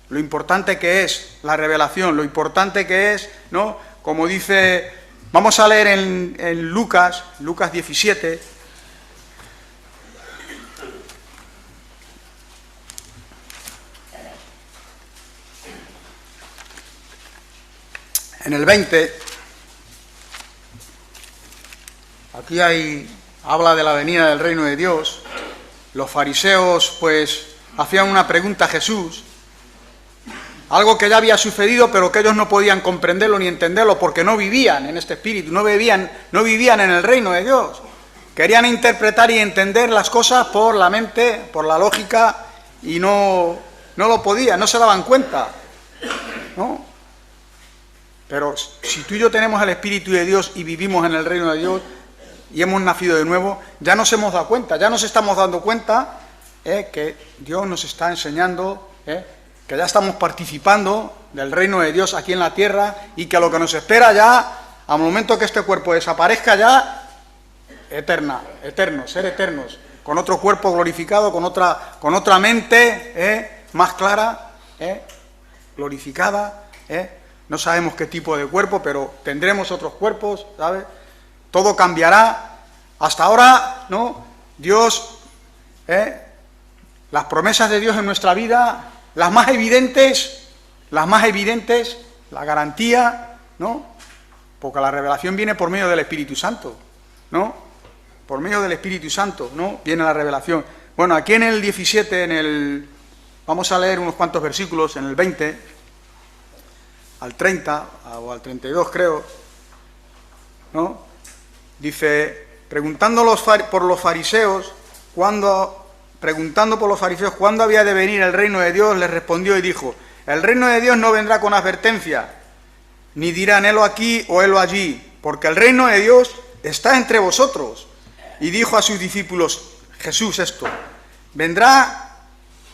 lo importante que es la revelación, lo importante que es, ¿no? Como dice, vamos a leer en Lucas 17, en el 20, aquí habla de la venida del reino de Dios. Los fariseos, pues, hacían una pregunta a Jesús, algo que ya había sucedido, pero que ellos no podían comprenderlo ni entenderlo, porque no vivían en este espíritu, no vivían en el reino de Dios. Querían interpretar y entender las cosas por la mente, por la lógica, y no lo podían, no se daban cuenta, ¿no? Pero si tú y yo tenemos el Espíritu de Dios y vivimos en el reino de Dios y hemos nacido de nuevo, ya nos hemos dado cuenta, ya nos estamos dando cuenta que Dios nos está enseñando, que ya estamos participando del reino de Dios aquí en la tierra y que lo que nos espera ya, al momento que este cuerpo desaparezca ya, ser eternos, con otro cuerpo glorificado, con otra mente más clara, glorificada, No sabemos qué tipo de cuerpo, pero tendremos otros cuerpos, ¿sabes? Todo cambiará. Hasta ahora, ¿no? Dios, las promesas de Dios en nuestra vida, las más evidentes, la garantía, ¿no? Porque la revelación viene por medio del Espíritu Santo, ¿no? Por medio del Espíritu Santo, ¿no? Viene la revelación. Bueno, aquí en el 17, vamos a leer unos cuantos versículos, en el 20... al 30 o al 32 creo, ¿no? Dice, preguntando por los fariseos, ¿cuándo había de venir el reino de Dios? Les respondió y dijo, el reino de Dios no vendrá con advertencia, ni dirán, helo aquí o helo allí, porque el reino de Dios está entre vosotros. Y dijo a sus discípulos, Jesús esto, vendrá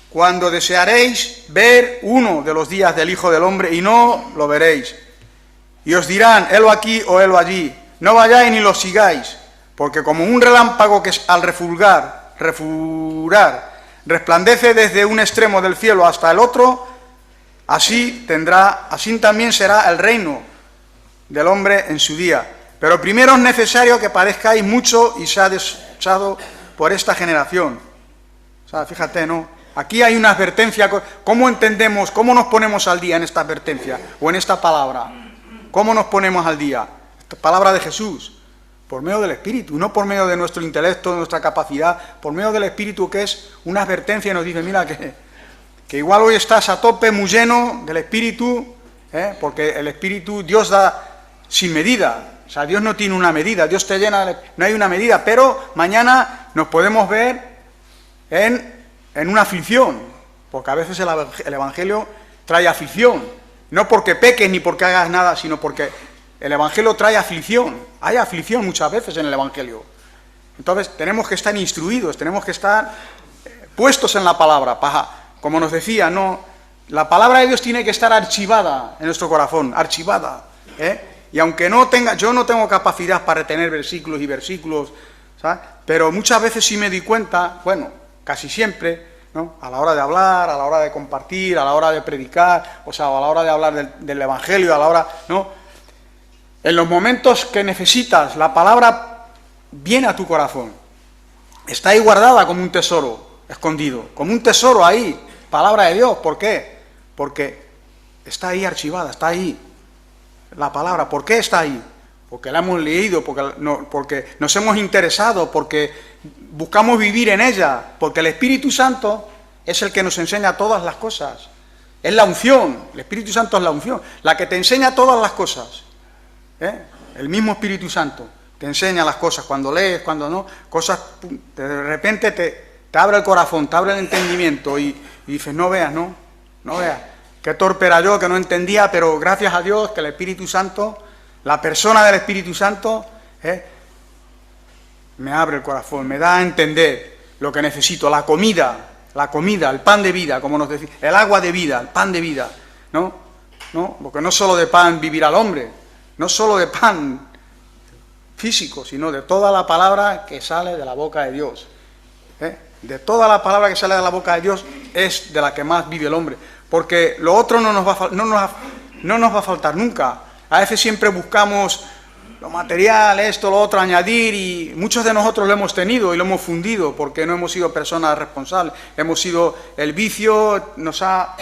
cuando desearéis ver uno de los días del Hijo del Hombre y no lo veréis. Y os dirán, helo aquí o helo allí, no vayáis ni lo sigáis, porque como un relámpago que al refurar, resplandece desde un extremo del cielo hasta el otro, así también será el reino del hombre en su día. Pero primero es necesario que padezcáis mucho y sea desechado por esta generación. O sea, fíjate, ¿no? Aquí hay una advertencia. ¿Cómo entendemos, cómo nos ponemos al día en esta advertencia o en esta palabra? ¿Cómo nos ponemos al día? Esta palabra de Jesús, por medio del Espíritu, no por medio de nuestro intelecto, de nuestra capacidad, por medio del Espíritu, que es una advertencia y nos dice, mira, que igual hoy estás a tope, muy lleno del Espíritu, porque el Espíritu Dios da sin medida. O sea, Dios no tiene una medida, Dios te llena, no hay una medida, pero mañana nos podemos ver en una aflicción, porque a veces el Evangelio trae aflicción, no porque peques ni porque hagas nada, sino porque el Evangelio trae aflicción. Hay aflicción muchas veces en el Evangelio. Entonces tenemos que estar instruidos, tenemos que estar puestos en la palabra. Como nos decía, no, la palabra de Dios tiene que estar archivada en nuestro corazón, archivada. Y aunque yo no tengo capacidad para retener versículos y versículos, ¿sabes? Pero muchas veces sí me di cuenta, bueno, casi siempre, ¿no? A la hora de hablar, a la hora de compartir, a la hora de predicar, o sea, a la hora de hablar del Evangelio, a la hora, ¿no? En los momentos que necesitas, la palabra viene a tu corazón. Está ahí guardada como un tesoro escondido, como un tesoro ahí, palabra de Dios. ¿Por qué? Porque está ahí archivada, está ahí la palabra. ¿Por qué está ahí? Porque la hemos leído, porque nos hemos interesado, porque buscamos vivir en ella, porque el Espíritu Santo es el que nos enseña todas las cosas. Es la unción, el Espíritu Santo es la unción, la que te enseña todas las cosas. El mismo Espíritu Santo te enseña las cosas, cuando lees, cuando no, cosas, de repente te abre el corazón, te abre el entendimiento y dices, no veas, qué torpe era yo, que no entendía, pero gracias a Dios que el Espíritu Santo, la persona del Espíritu Santo, me abre el corazón, me da a entender lo que necesito, la comida, el pan de vida, como nos decía, el agua de vida, el pan de vida, ¿no? Porque no solo de pan vivirá el hombre, no solo de pan físico, sino de toda la palabra que sale de la boca de Dios. De toda la palabra que sale de la boca de Dios es de la que más vive el hombre. Porque lo otro no nos va a faltar nunca. A veces siempre buscamos lo material, esto, lo otro, añadir, y muchos de nosotros lo hemos tenido y lo hemos fundido porque no hemos sido personas responsables. Hemos sido, el vicio nos ha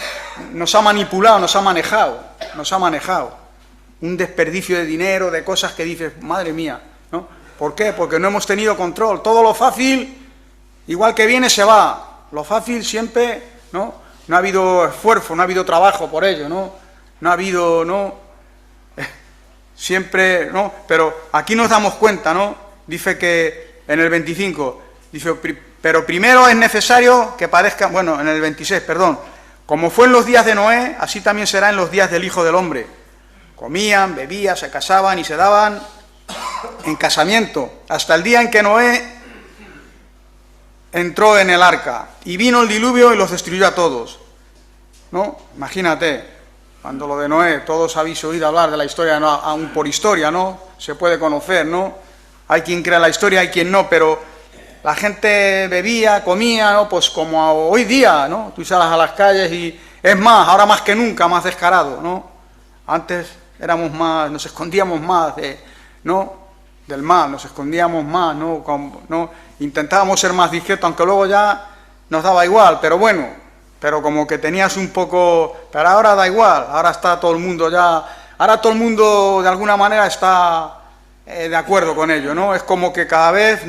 manipulado, nos ha manejado. Un desperdicio de dinero, de cosas que dices, madre mía, ¿no? ¿Por qué? Porque no hemos tenido control. Todo lo fácil, igual que viene, se va. Lo fácil siempre, ¿no? No ha habido esfuerzo, no ha habido trabajo por ello, ¿no? No ha habido, siempre, ¿no? Pero aquí nos damos cuenta, ¿no? Dice que en el 25, dice, pero primero es necesario que padezcan, bueno, en el 26, perdón, como fue en los días de Noé, así también será en los días del Hijo del Hombre. Comían, bebían, se casaban y se daban en casamiento, hasta el día en que Noé entró en el arca, y vino el diluvio y los destruyó a todos, ¿no? Imagínate, cuando lo de Noé, todos habéis oído hablar de la historia, ¿no? Aún por historia, ¿no? Se puede conocer, ¿no? Hay quien crea la historia, hay quien no, pero la gente bebía, comía, ¿no? Pues como hoy día, ¿no? Tú sales a las calles y es más, ahora más que nunca, más descarado, ¿no? Antes éramos más, nos escondíamos más del mal, nos escondíamos más, ¿no? Intentábamos ser más discretos, aunque luego ya nos daba igual, pero bueno, pero como que tenías un poco, pero ahora da igual, ahora está todo el mundo ahora todo el mundo de alguna manera está de acuerdo con ello, ¿no? Es como que cada vez,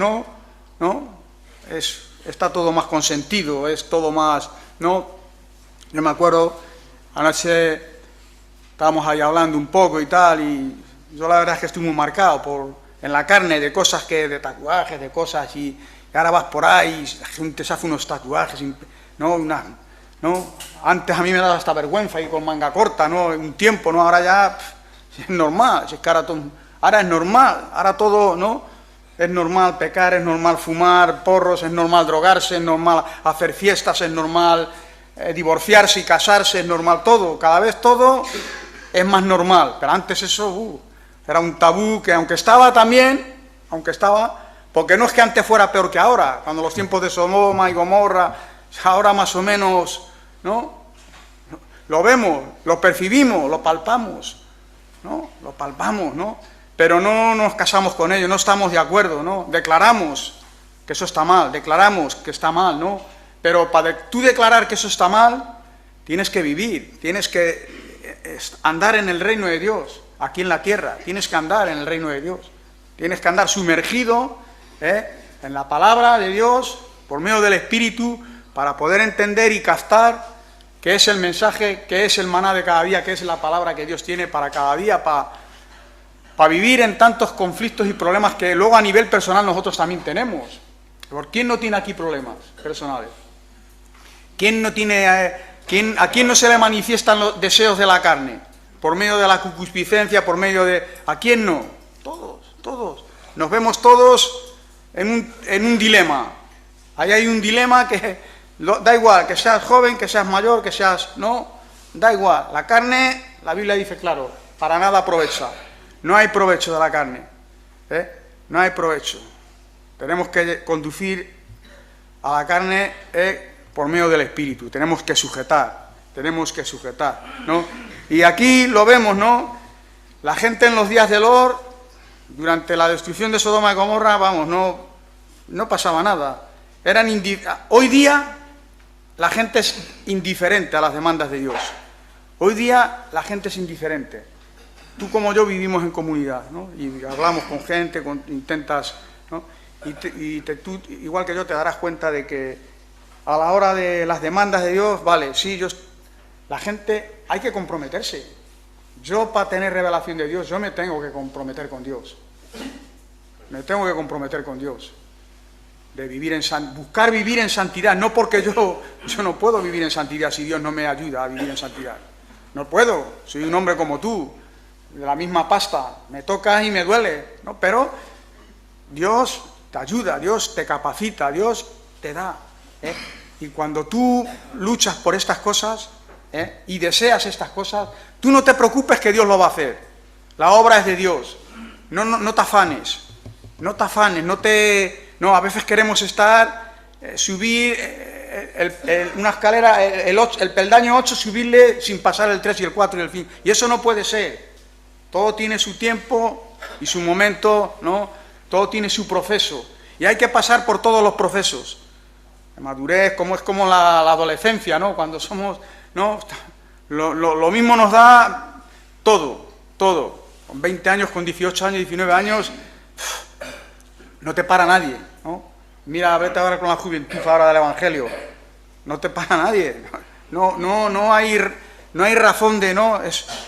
está todo más consentido, es todo más, ¿no? Yo me acuerdo, anoche estábamos ahí hablando un poco y tal, y Yo la verdad es que estoy muy marcado en la carne de cosas de tatuajes, de cosas, y ahora vas por ahí y la gente se hace unos tatuajes, ¿no? ¿no? Antes a mí me daba hasta vergüenza ir con manga corta, ¿no? Un tiempo, ¿no? Ahora ya es normal, es que ahora es normal, ahora todo, ¿no? Es normal pecar, es normal fumar porros, es normal drogarse, es normal hacer fiestas, es normal divorciarse y casarse, es normal todo, cada vez todo es más normal, pero antes eso era un tabú que aunque estaba, porque no es que antes fuera peor que ahora, cuando los tiempos de Sodoma y Gomorra, ahora más o menos, ¿no? Lo vemos, lo percibimos, lo palpamos, ¿no? Lo palpamos, ¿no? Pero no nos casamos con ello, no estamos de acuerdo, ¿no? Declaramos que eso está mal, declaramos que está mal, ¿no? Pero para tú declarar que eso está mal, tienes que vivir, tienes que andar en el reino de Dios, aquí en la tierra, tienes que andar en el reino de Dios, tienes que andar sumergido en la palabra de Dios, por medio del Espíritu, para poder entender y captar qué es el mensaje, qué es el maná de cada día, qué es la palabra que Dios tiene para cada día, para vivir en tantos conflictos y problemas que luego a nivel personal nosotros también tenemos. ¿Por quién no tiene aquí problemas personales? ¿Quién no tiene, ¿A quién no se le manifiestan los deseos de la carne? Por medio de la concupiscencia, por medio de... ¿A quién no? Todos. Nos vemos todos en un dilema. Ahí hay un dilema que da igual, que seas joven, que seas mayor, que seas... No, da igual. La carne, la Biblia dice claro, para nada aprovecha. No hay provecho de la carne. No hay provecho. Tenemos que conducir a la carne por medio del Espíritu. Tenemos que sujetar, ¿no? Y aquí lo vemos, ¿no? La gente en los días de Lot, durante la destrucción de Sodoma y Gomorra, vamos, no pasaba nada. Hoy día la gente es indiferente a las demandas de Dios. Hoy día la gente es indiferente. Tú como yo vivimos en comunidad, ¿no? Y hablamos con gente, intentas, ¿no? Tú, igual que yo, te darás cuenta de que a la hora de las demandas de Dios, vale, sí, la gente hay que comprometerse. Yo, para tener revelación de Dios, yo me tengo que comprometer con Dios. Me tengo que comprometer con Dios. De buscar vivir en santidad, no porque yo no puedo vivir en santidad si Dios no me ayuda a vivir en santidad. No puedo, soy un hombre como tú, de la misma pasta, me toca y me duele, ¿no? Pero Dios te ayuda, Dios te capacita, Dios te da. Y cuando tú luchas por estas cosas y deseas estas cosas, tú no te preocupes que Dios lo va a hacer. La obra es de Dios. No te afanes, a veces queremos subir una escalera, el peldaño 8, subirle sin pasar el 3 y el 4 y el 5. Y eso no puede ser. Todo tiene su tiempo y su momento, ¿no? Todo tiene su proceso. Y hay que pasar por todos los procesos. La madurez, es como la adolescencia, ¿no? Cuando somos, ¿no? Lo mismo nos da todo. Con 20 años, con 18 años, 19 años, no te para nadie, ¿no? Mira, vete ahora con la juventud ahora del Evangelio. No te para nadie. No hay razón de no.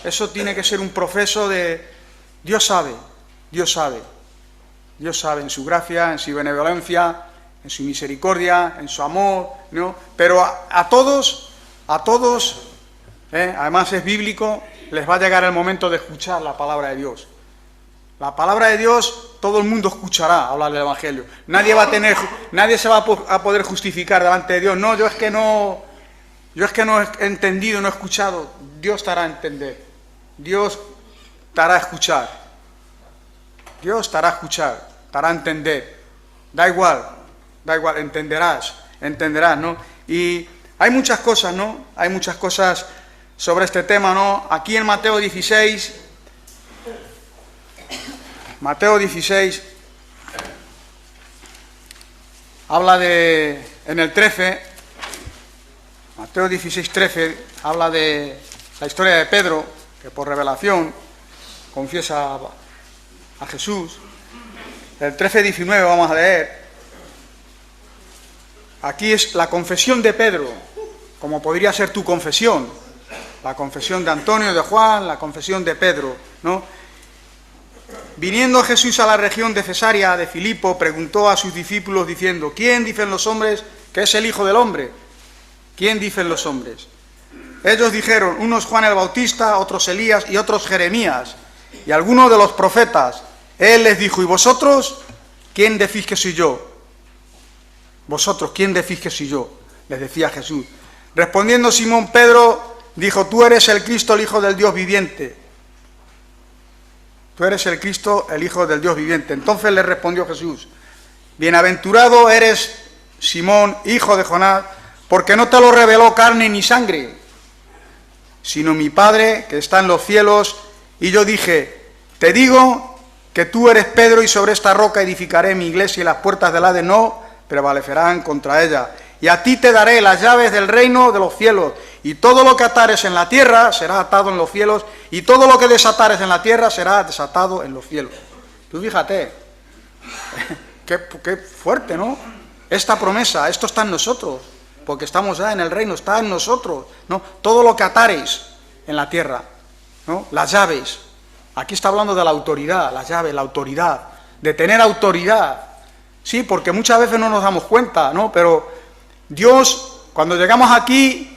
Eso tiene que ser un proceso de... Dios sabe en su gracia, en su benevolencia, en su misericordia, en su amor, ¿no? Pero a todos, además es bíblico, les va a llegar el momento de escuchar la palabra de Dios. La palabra de Dios, todo el mundo escuchará hablar del Evangelio. Nadie se va a poder justificar delante de Dios. No, yo es que no he entendido, no he escuchado. Dios te hará entender. Dios te hará escuchar. Dios te hará entender. Da igual, entenderás, ¿no? Y hay muchas cosas, ¿no? Hay muchas cosas sobre este tema, ¿no? Aquí en Mateo 16, habla en el 13, Mateo 16, 13, habla de la historia de Pedro, que por revelación confiesa a Jesús. El 13, 19 vamos a leer. Aquí es la confesión de Pedro, como podría ser tu confesión. La confesión de Antonio, de Juan, la confesión de Pedro, ¿no? Viniendo Jesús a la región de Cesarea de Filipo, preguntó a sus discípulos diciendo: ¿quién dicen los hombres que es el Hijo del Hombre? ¿Quién dicen los hombres? Ellos dijeron: unos Juan el Bautista, otros Elías y otros Jeremías, y algunos de los profetas. Él les dijo: ¿y vosotros quién decís que soy yo? ¿Vosotros quién decís que soy yo?, les decía Jesús. Respondiendo Simón Pedro, dijo: tú eres el Cristo, el Hijo del Dios viviente. Tú eres el Cristo, el Hijo del Dios viviente. Entonces le respondió Jesús: bienaventurado eres, Simón, hijo de Jonás, porque no te lo reveló carne ni sangre, sino mi Padre que está en los cielos. Y yo dije: te digo que tú eres Pedro, y sobre esta roca edificaré mi iglesia, y las puertas del Hades no prevalecerán contra ella. Y a ti te daré las llaves del reino de los cielos, y todo lo que atares en la tierra será atado en los cielos, y todo lo que desatares en la tierra será desatado en los cielos. Tú fíjate, qué fuerte, ¿no? Esta promesa, esto está en nosotros, porque estamos ya en el reino, está en nosotros, ¿no? Todo lo que atares en la tierra, ¿no? Las llaves. Aquí está hablando de la autoridad, las llaves, la autoridad, de tener autoridad. Sí, porque muchas veces no nos damos cuenta, ¿no? Pero Dios, cuando llegamos aquí,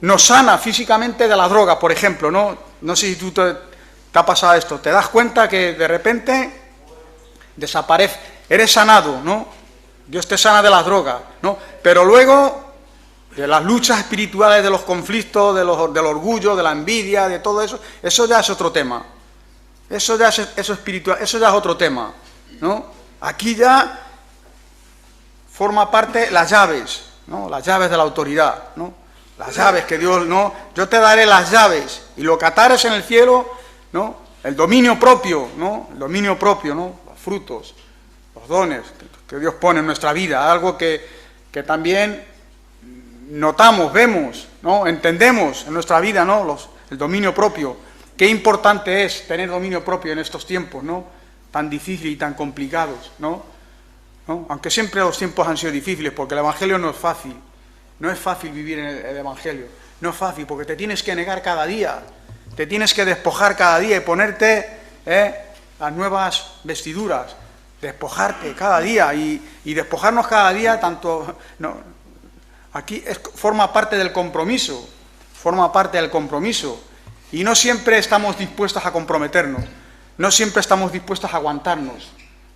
nos sana físicamente de la droga, por ejemplo, ¿no? No sé si tú te ha pasado esto. Te das cuenta que de repente desaparece, eres sanado, ¿no? Dios te sana de las drogas, ¿no? Pero luego, de las luchas espirituales, de los conflictos, del orgullo, de la envidia, de todo eso, eso ya es otro tema. Eso espiritual, eso ya es otro tema, ¿no? Aquí ya forma parte las llaves, ¿no? Las llaves de la autoridad, ¿no? Las llaves que Dios, ¿no? Yo te daré las llaves, y lo que atares en el cielo, ¿no? El dominio propio, ¿no? El dominio propio, ¿no? Los frutos, los dones que Dios pone en nuestra vida, algo que también notamos, vemos, ¿no? Entendemos en nuestra vida, ¿no? El dominio propio. Qué importante es tener dominio propio en estos tiempos, ¿no? Tan difíciles y tan complicados, ¿no? Aunque siempre los tiempos han sido difíciles, porque el Evangelio no es fácil. No es fácil vivir en el Evangelio. No es fácil, porque te tienes que negar cada día. Te tienes que despojar cada día y ponerte las nuevas vestiduras. Despojarte cada día y despojarnos cada día, tanto... No, aquí forma parte del compromiso. Forma parte del compromiso. Y no siempre estamos dispuestos a comprometernos. No siempre estamos dispuestos a aguantarnos.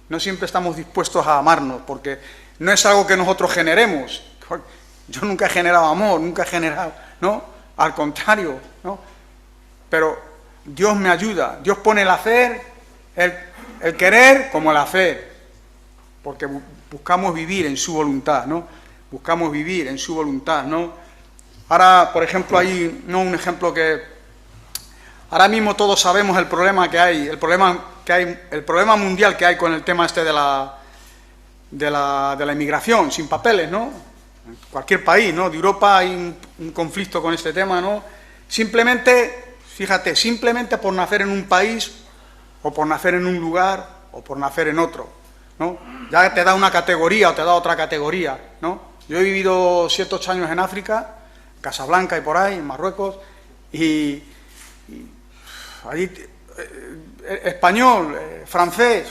No siempre estamos dispuestos a amarnos, porque no es algo que nosotros generemos. Yo nunca he generado amor, nunca he generado, ¿no? Al contrario, ¿no? Pero Dios me ayuda, Dios pone el hacer, el querer como el hacer, porque buscamos vivir en su voluntad, ¿no? Buscamos vivir en su voluntad, ¿no? Ahora, por ejemplo, hay, ¿no? Un ejemplo que ahora mismo todos sabemos el problema que hay, el problema mundial que hay con el tema este de la inmigración sin papeles, ¿no? En cualquier país, ¿no? De Europa hay un conflicto con este tema, ¿no? Simplemente, fíjate, simplemente por nacer en un país, o por nacer en un lugar, o por nacer en otro, ¿no? Ya te da una categoría o te da otra categoría, ¿no? Yo he vivido 7 u 8 años en África, Casablanca y por ahí, en Marruecos, y allí español, francés,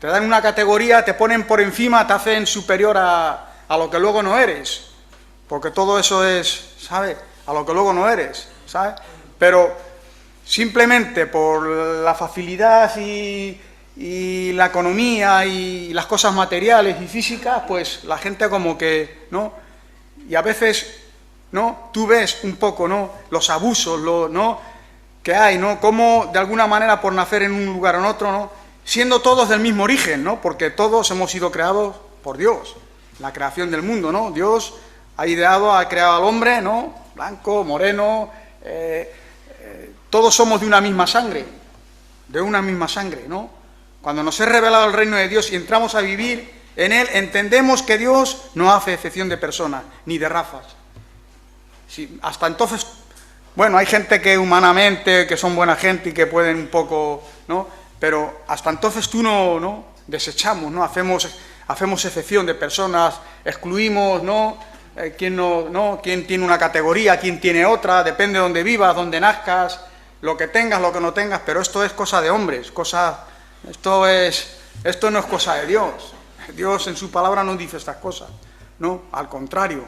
te dan una categoría, te ponen por encima, te hacen superior a lo que luego no eres, porque todo eso es, ¿sabes? A lo que luego no eres, ¿sabes? Pero simplemente por la facilidad y la economía y las cosas materiales y físicas, pues la gente como que, ¿no? Y a veces, ¿no? Tú ves un poco, ¿no? Los abusos, ¿no? Que hay, ¿no? Cómo de alguna manera por nacer en un lugar o en otro, ¿no? Siendo todos del mismo origen, ¿no? Porque todos hemos sido creados por Dios, la creación del mundo, ¿no? Dios ha creado al hombre, ¿no? Blanco, moreno, todos somos de una misma sangre, ¿no? Cuando nos es revelado el reino de Dios y entramos a vivir en él, entendemos que Dios no hace excepción de personas, ni de razas. Sí, hasta entonces, bueno, hay gente que humanamente, que son buena gente y que pueden un poco, ¿no? Pero hasta entonces tú no desechamos, ¿no? Hacemos excepción de personas, excluimos, ¿no? ¿Quién tiene una categoría, quién tiene otra? Depende de dónde vivas, dónde nazcas, lo que tengas, lo que no tengas, pero esto es cosa de hombres, cosa Esto no es cosa de Dios. Dios en su palabra no dice estas cosas. No, al contrario,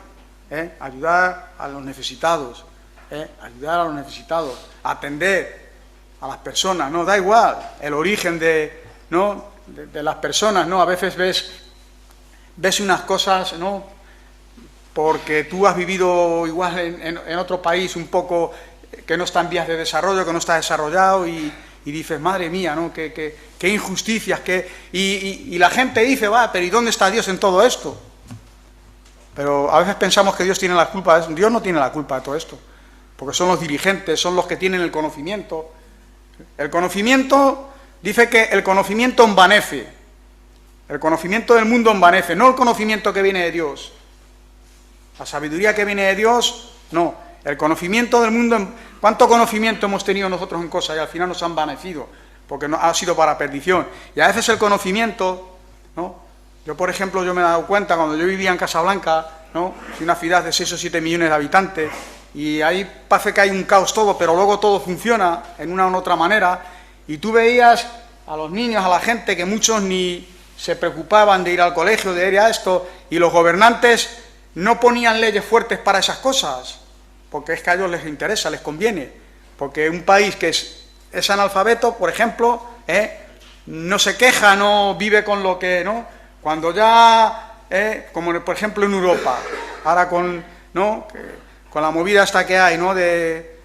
ayudar a los necesitados, atender a las personas, no da igual el origen de las personas, no, a veces ves unas cosas, no, porque tú has vivido igual en otro país un poco que no está en vías de desarrollo, que no está desarrollado y dices, madre mía, ¿no? Qué injusticias, y la gente dice, va, pero ¿y dónde está Dios en todo esto? Pero a veces pensamos que Dios tiene la culpa de eso. Dios no tiene la culpa de todo esto, porque son los dirigentes, son los que tienen el conocimiento. El conocimiento, dice que el conocimiento envanece, el conocimiento del mundo envanece, no el conocimiento que viene de Dios. La sabiduría que viene de Dios, no. El conocimiento del mundo, ¿cuánto conocimiento hemos tenido nosotros en cosas y al final nos han envanecido? Porque no, ha sido para perdición. Y a veces el conocimiento, ¿no? Yo, por ejemplo, yo me he dado cuenta cuando yo vivía en Casablanca, ¿no? Una ciudad de 6 o 7 millones de habitantes, y ahí parece que hay un caos todo, pero luego todo funciona en una u otra manera, y tú veías a los niños, a la gente, que muchos ni se preocupaban de ir al colegio, de ir a esto, y los gobernantes no ponían leyes fuertes para esas cosas, porque es que a ellos les interesa, les conviene, porque un país que es analfabeto, por ejemplo, no se queja, no vive con lo que, ¿no? Cuando ya, como por ejemplo en Europa, ahora con la movida esta que hay, ¿no? De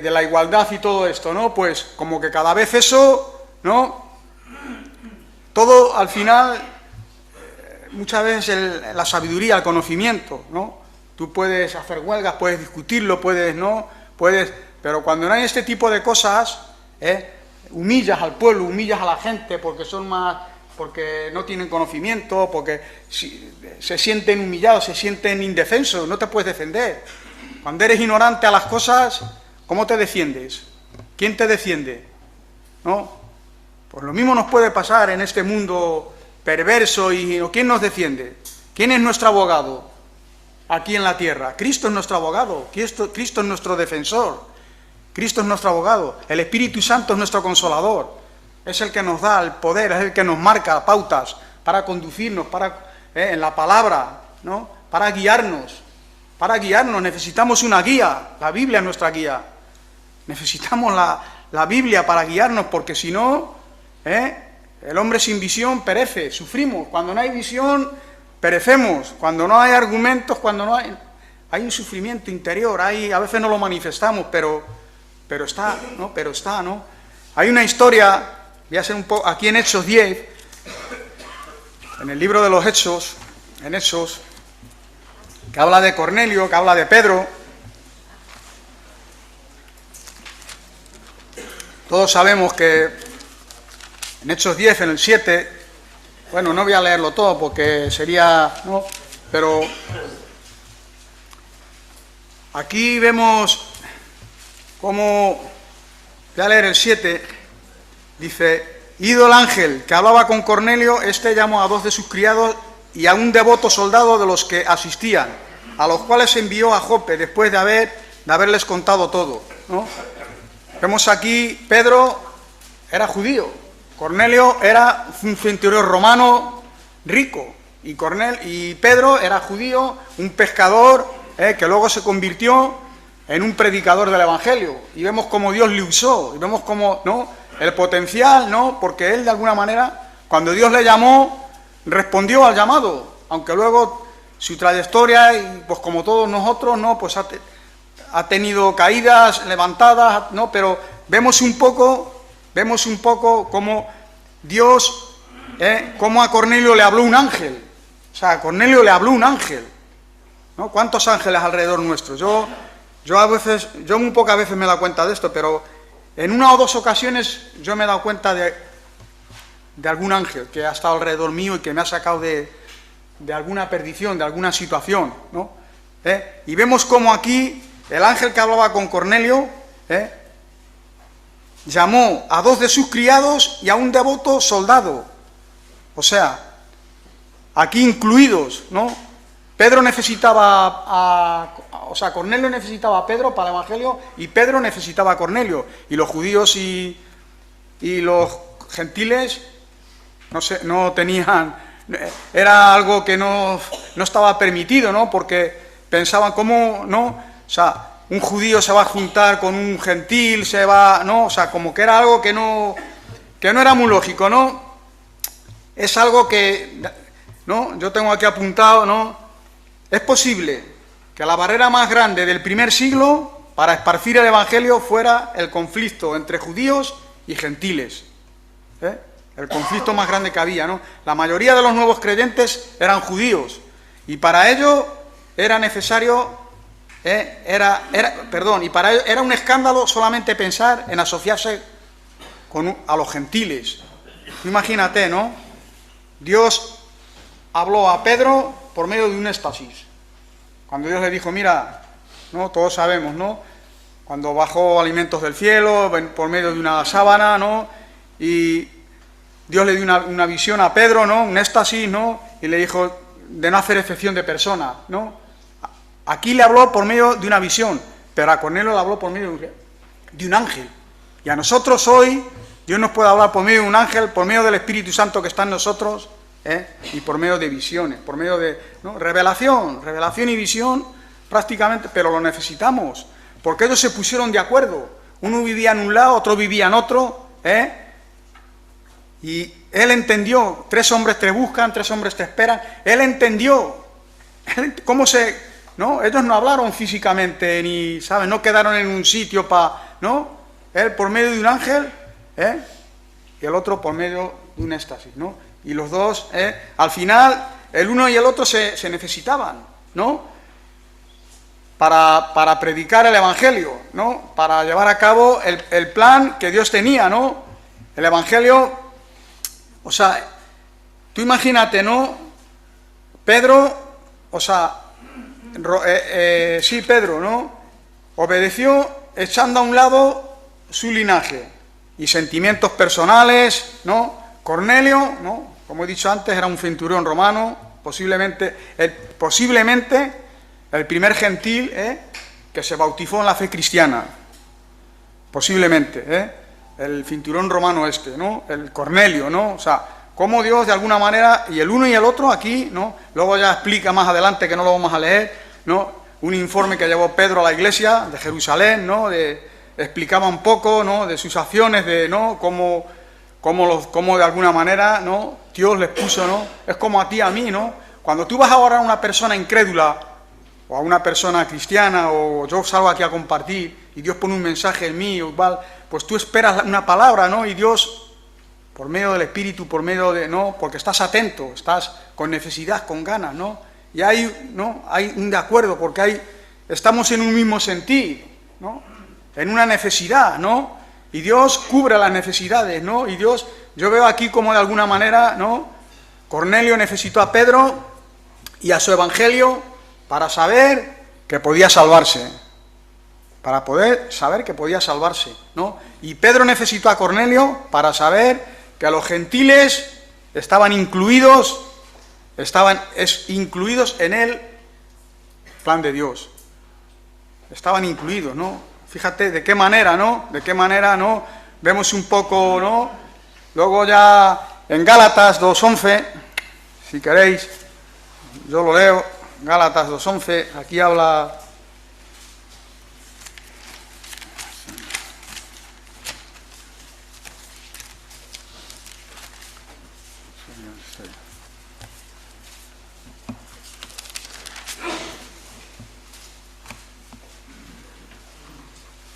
la igualdad y todo esto, ¿no? Pues como que cada vez eso, ¿no? Todo al final, muchas veces la sabiduría, el conocimiento, ¿no? Tú puedes hacer huelgas, puedes discutirlo, pero cuando no hay este tipo de cosas, humillas al pueblo, humillas a la gente porque no tienen conocimiento, porque se sienten humillados, se sienten indefensos, no te puedes defender. Cuando eres ignorante a las cosas, ¿cómo te defiendes? ¿Quién te defiende? ¿No? Pues lo mismo nos puede pasar en este mundo perverso ¿quién nos defiende? ¿Quién es nuestro abogado aquí en la tierra? Cristo es nuestro abogado, Cristo es nuestro defensor, Cristo es nuestro abogado, el Espíritu Santo es nuestro consolador. Es el que nos da el poder, es el que nos marca pautas para conducirnos, en la palabra, ¿no? Para guiarnos. Necesitamos una guía, la Biblia es nuestra guía. Necesitamos la Biblia para guiarnos, porque si no, el hombre sin visión perece, sufrimos. Cuando no hay visión, perecemos. Cuando no hay argumentos, hay un sufrimiento interior, a veces no lo manifestamos, pero está, ¿no? Hay una historia. Voy a hacer un poco, aquí en Hechos 10, en el libro de los Hechos, que habla de Cornelio, que habla de Pedro. Todos sabemos que en Hechos 10, en el 7, bueno, no voy a leerlo todo porque sería, ¿no? Pero aquí vemos cómo, voy a leer el 7. Dice, ido el ángel que hablaba con Cornelio, llamó a 2 de sus criados y a un devoto soldado de los que asistían, a los cuales envió a Jope después de haberles contado todo, ¿no? Vemos aquí, Pedro era judío, Cornelio era un centurión romano rico, y Pedro era judío, un pescador, que luego se convirtió en un predicador del Evangelio, y vemos cómo Dios le usó, y vemos cómo, ¿no? El potencial, ¿no? Porque él, de alguna manera, cuando Dios le llamó, respondió al llamado, aunque luego su trayectoria, y pues como todos nosotros, ¿no? Pues ha tenido caídas, levantadas, ¿no? Pero vemos un poco cómo Dios, cómo a Cornelio le habló un ángel. O sea, a Cornelio le habló un ángel, ¿no? ¿Cuántos ángeles alrededor nuestro? Yo muy pocas veces me he dado cuenta de esto, pero en 1 o 2 ocasiones yo me he dado cuenta de algún ángel que ha estado alrededor mío y que me ha sacado de alguna perdición, de alguna situación, ¿no? Y vemos cómo aquí el ángel que hablaba con Cornelio llamó a 2 de sus criados y a un devoto soldado. O sea, aquí incluidos, ¿no? Cornelio necesitaba a Pedro para el Evangelio y Pedro necesitaba a Cornelio. Y los judíos y los gentiles no tenían, era algo que no estaba permitido, ¿no? Porque pensaban, ¿cómo, no? O sea, un judío se va a juntar con un gentil, ¿no? O sea, como que era algo que no era muy lógico, ¿no? Es algo que, ¿no? Yo tengo aquí apuntado, ¿no? Es posible que la barrera más grande del primer siglo para esparcir el Evangelio fuera el conflicto entre judíos y gentiles, ¿eh? El conflicto más grande que había, ¿no? La mayoría de los nuevos creyentes eran judíos y para ello era necesario, y para ello era un escándalo solamente pensar en asociarse a los gentiles. Imagínate, ¿no? Dios habló a Pedro por medio de un éxtasis. Cuando Dios le dijo, mira, ¿no? Todos sabemos, ¿no? Cuando bajó alimentos del cielo por medio de una sábana, ¿no? Y Dios le dio una visión a Pedro, ¿no? Un éxtasis, ¿no? Y le dijo de no hacer excepción de persona, ¿no? Aquí le habló por medio de una visión, pero a Cornelio le habló por medio de un ángel. Y a nosotros hoy, Dios nos puede hablar por medio de un ángel, por medio del Espíritu Santo que está en nosotros, y por medio de visiones, por medio de, ¿no? Revelación y visión prácticamente, pero lo necesitamos, porque ellos se pusieron de acuerdo. Uno vivía en un lado, otro vivía en otro, y él entendió, 3 hombres te buscan, 3 hombres te esperan. Él entendió cómo ¿no? Ellos no hablaron físicamente, ni, ¿sabes? No quedaron en un sitio ¿no? Él por medio de un ángel, y el otro por medio de un éxtasis, ¿no? Y los dos, al final, el uno y el otro se necesitaban, ¿no? Para predicar el Evangelio, ¿no? Para llevar a cabo el plan que Dios tenía, ¿no? El Evangelio, o sea, tú imagínate, ¿no? Pedro, o sea, Pedro, ¿no? Obedeció echando a un lado su linaje y sentimientos personales, ¿no? Cornelio, ¿no? Como he dicho antes, era un centurión romano, posiblemente el primer gentil que se bautizó en la fe cristiana, posiblemente, el centurión romano ¿no? El Cornelio, ¿no? O sea, cómo Dios de alguna manera, y el uno y el otro aquí, ¿no? Luego ya explica más adelante, que no lo vamos a leer, ¿no? Un informe que llevó Pedro a la iglesia de Jerusalén, ¿no? Explicaba un poco, ¿no? De sus acciones, ¿no? Cómo de alguna manera, ¿no? Dios les puso, ¿no? Es como a ti, a mí, ¿no? Cuando tú vas a orar a una persona incrédula o a una persona cristiana, o yo salgo aquí a compartir y Dios pone un mensaje en mí, igual, pues tú esperas una palabra, ¿no? Y Dios, por medio del Espíritu, por medio de, ¿no? Porque estás atento, estás con necesidad, con ganas, ¿no? Y ¿no? Hay un de acuerdo, porque estamos en un mismo sentir, ¿no? En una necesidad, ¿no? Y Dios cubre las necesidades, ¿no? Y Dios, yo veo aquí como de alguna manera, ¿no? Cornelio necesitó a Pedro y a su evangelio para saber que podía salvarse, para poder saber que podía salvarse, ¿no? Y Pedro necesitó a Cornelio para saber que los gentiles estaban incluidos en el plan de Dios. Estaban incluidos, ¿no? Fíjate de qué manera, ¿no? De qué manera, ¿no? Vemos un poco, ¿no? Luego ya en Gálatas 2:11, si queréis, yo lo leo, Gálatas 2:11, aquí habla...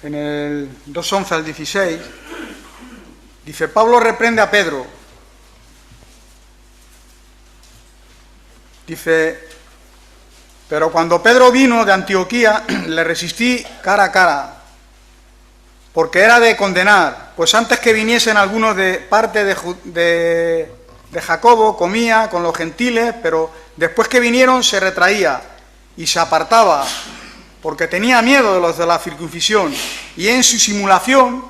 En el 2:11 al 16, dice, Pablo reprende a Pedro. Dice, pero cuando Pedro vino de Antioquía, le resistí cara a cara, porque era de condenar, pues antes que viniesen algunos de parte de Jacobo, comía con los gentiles, pero después que vinieron se retraía y se apartaba, porque tenía miedo de los de la circuncisión, y en su simulación,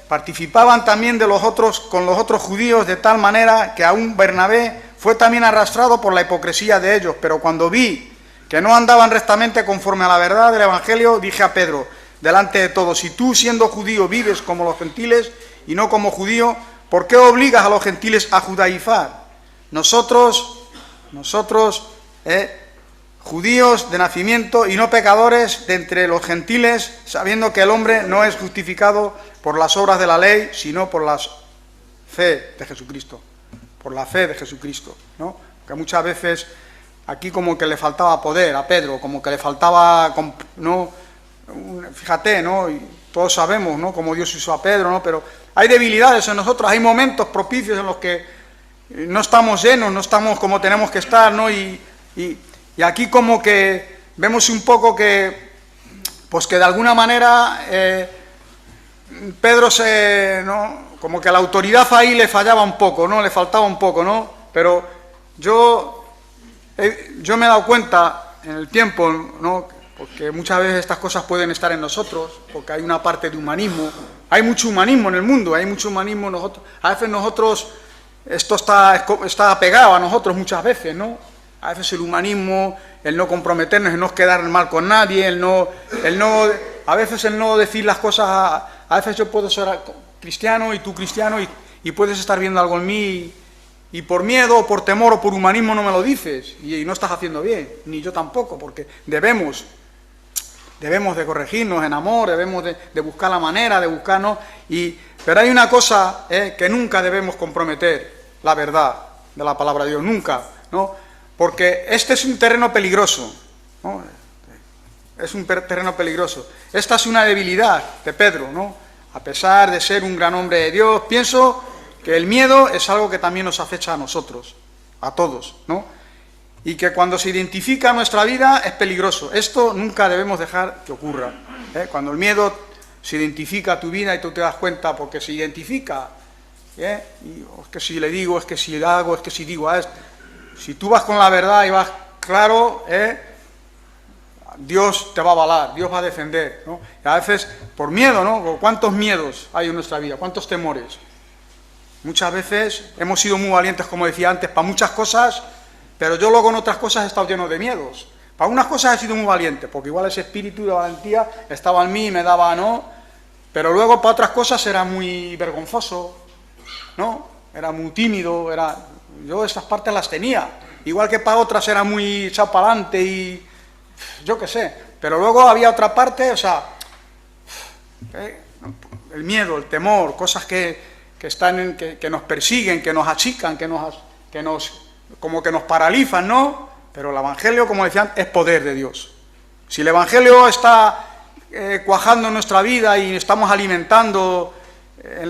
participaban también con los otros judíos, de tal manera que aún Bernabé fue también arrastrado por la hipocresía de ellos. Pero cuando vi que no andaban rectamente conforme a la verdad del Evangelio, dije a Pedro, delante de todos. Si tú, siendo judío, vives como los gentiles y no como judío, ¿por qué obligas a los gentiles a judaizar? Nosotros, judíos de nacimiento y no pecadores de entre los gentiles, sabiendo que el hombre no es justificado por las obras de la ley, sino por la fe de Jesucristo. Por la fe de Jesucristo, ¿no? Que muchas veces aquí como que le faltaba poder a Pedro, como que le faltaba, ¿no? Fíjate, ¿no? Y todos sabemos, ¿no?, cómo Dios usó a Pedro, ¿no? Pero hay debilidades en nosotros, hay momentos propicios en los que no estamos llenos, no estamos como tenemos que estar, ¿no? Y aquí como que vemos un poco que, pues que de alguna manera Pedro ¿no?, como que la autoridad ahí le fallaba un poco, ¿no?, le faltaba un poco, ¿no? Pero yo me he dado cuenta en el tiempo, ¿no?, porque muchas veces estas cosas pueden estar en nosotros, porque hay una parte de humanismo, hay mucho humanismo en el mundo, hay mucho humanismo en nosotros, a veces nosotros, esto está pegado a nosotros muchas veces, ¿no? A veces el humanismo, el no comprometernos, el no quedar mal con nadie, a veces el no decir las cosas, a veces yo puedo ser cristiano y tú cristiano y puedes estar viendo algo en mí y por miedo, o por temor, o por humanismo no me lo dices y no estás haciendo bien, ni yo tampoco, porque debemos de corregirnos en amor, debemos de buscar la manera, de buscarnos, pero hay una cosa que nunca debemos comprometer, la verdad de la palabra de Dios, nunca, ¿no? Porque este es un terreno peligroso, ¿no? Es un terreno peligroso. Esta es una debilidad de Pedro, ¿no? A pesar de ser un gran hombre de Dios, pienso que el miedo es algo que también nos acecha a nosotros, a todos, ¿no? Y que cuando se identifica nuestra vida es peligroso. Esto nunca debemos dejar que ocurra, ¿eh? Cuando el miedo se identifica a tu vida y tú te das cuenta, porque se identifica, y es que si le digo, es que si hago, es que si digo a esto. Si tú vas con la verdad y vas claro, Dios te va a avalar, Dios va a defender, ¿no? Y a veces por miedo, ¿no? ¿Cuántos miedos hay en nuestra vida? ¿Cuántos temores? Muchas veces hemos sido muy valientes, como decía antes, para muchas cosas, pero yo luego en otras cosas he estado lleno de miedos. Para unas cosas he sido muy valiente, porque igual ese espíritu de valentía estaba en mí y me daba, ¿no? Pero luego para otras cosas era muy vergonzoso, ¿no? Era muy tímido, yo estas partes las tenía. Igual que para otras era muy echado para adelante y yo qué sé. Pero luego había otra parte, o sea, el miedo, el temor, cosas que nos persiguen, que nos achican, que nos paralizan, ¿no? Pero el Evangelio, como decían, es poder de Dios. Si el Evangelio está cuajando en nuestra vida y estamos alimentando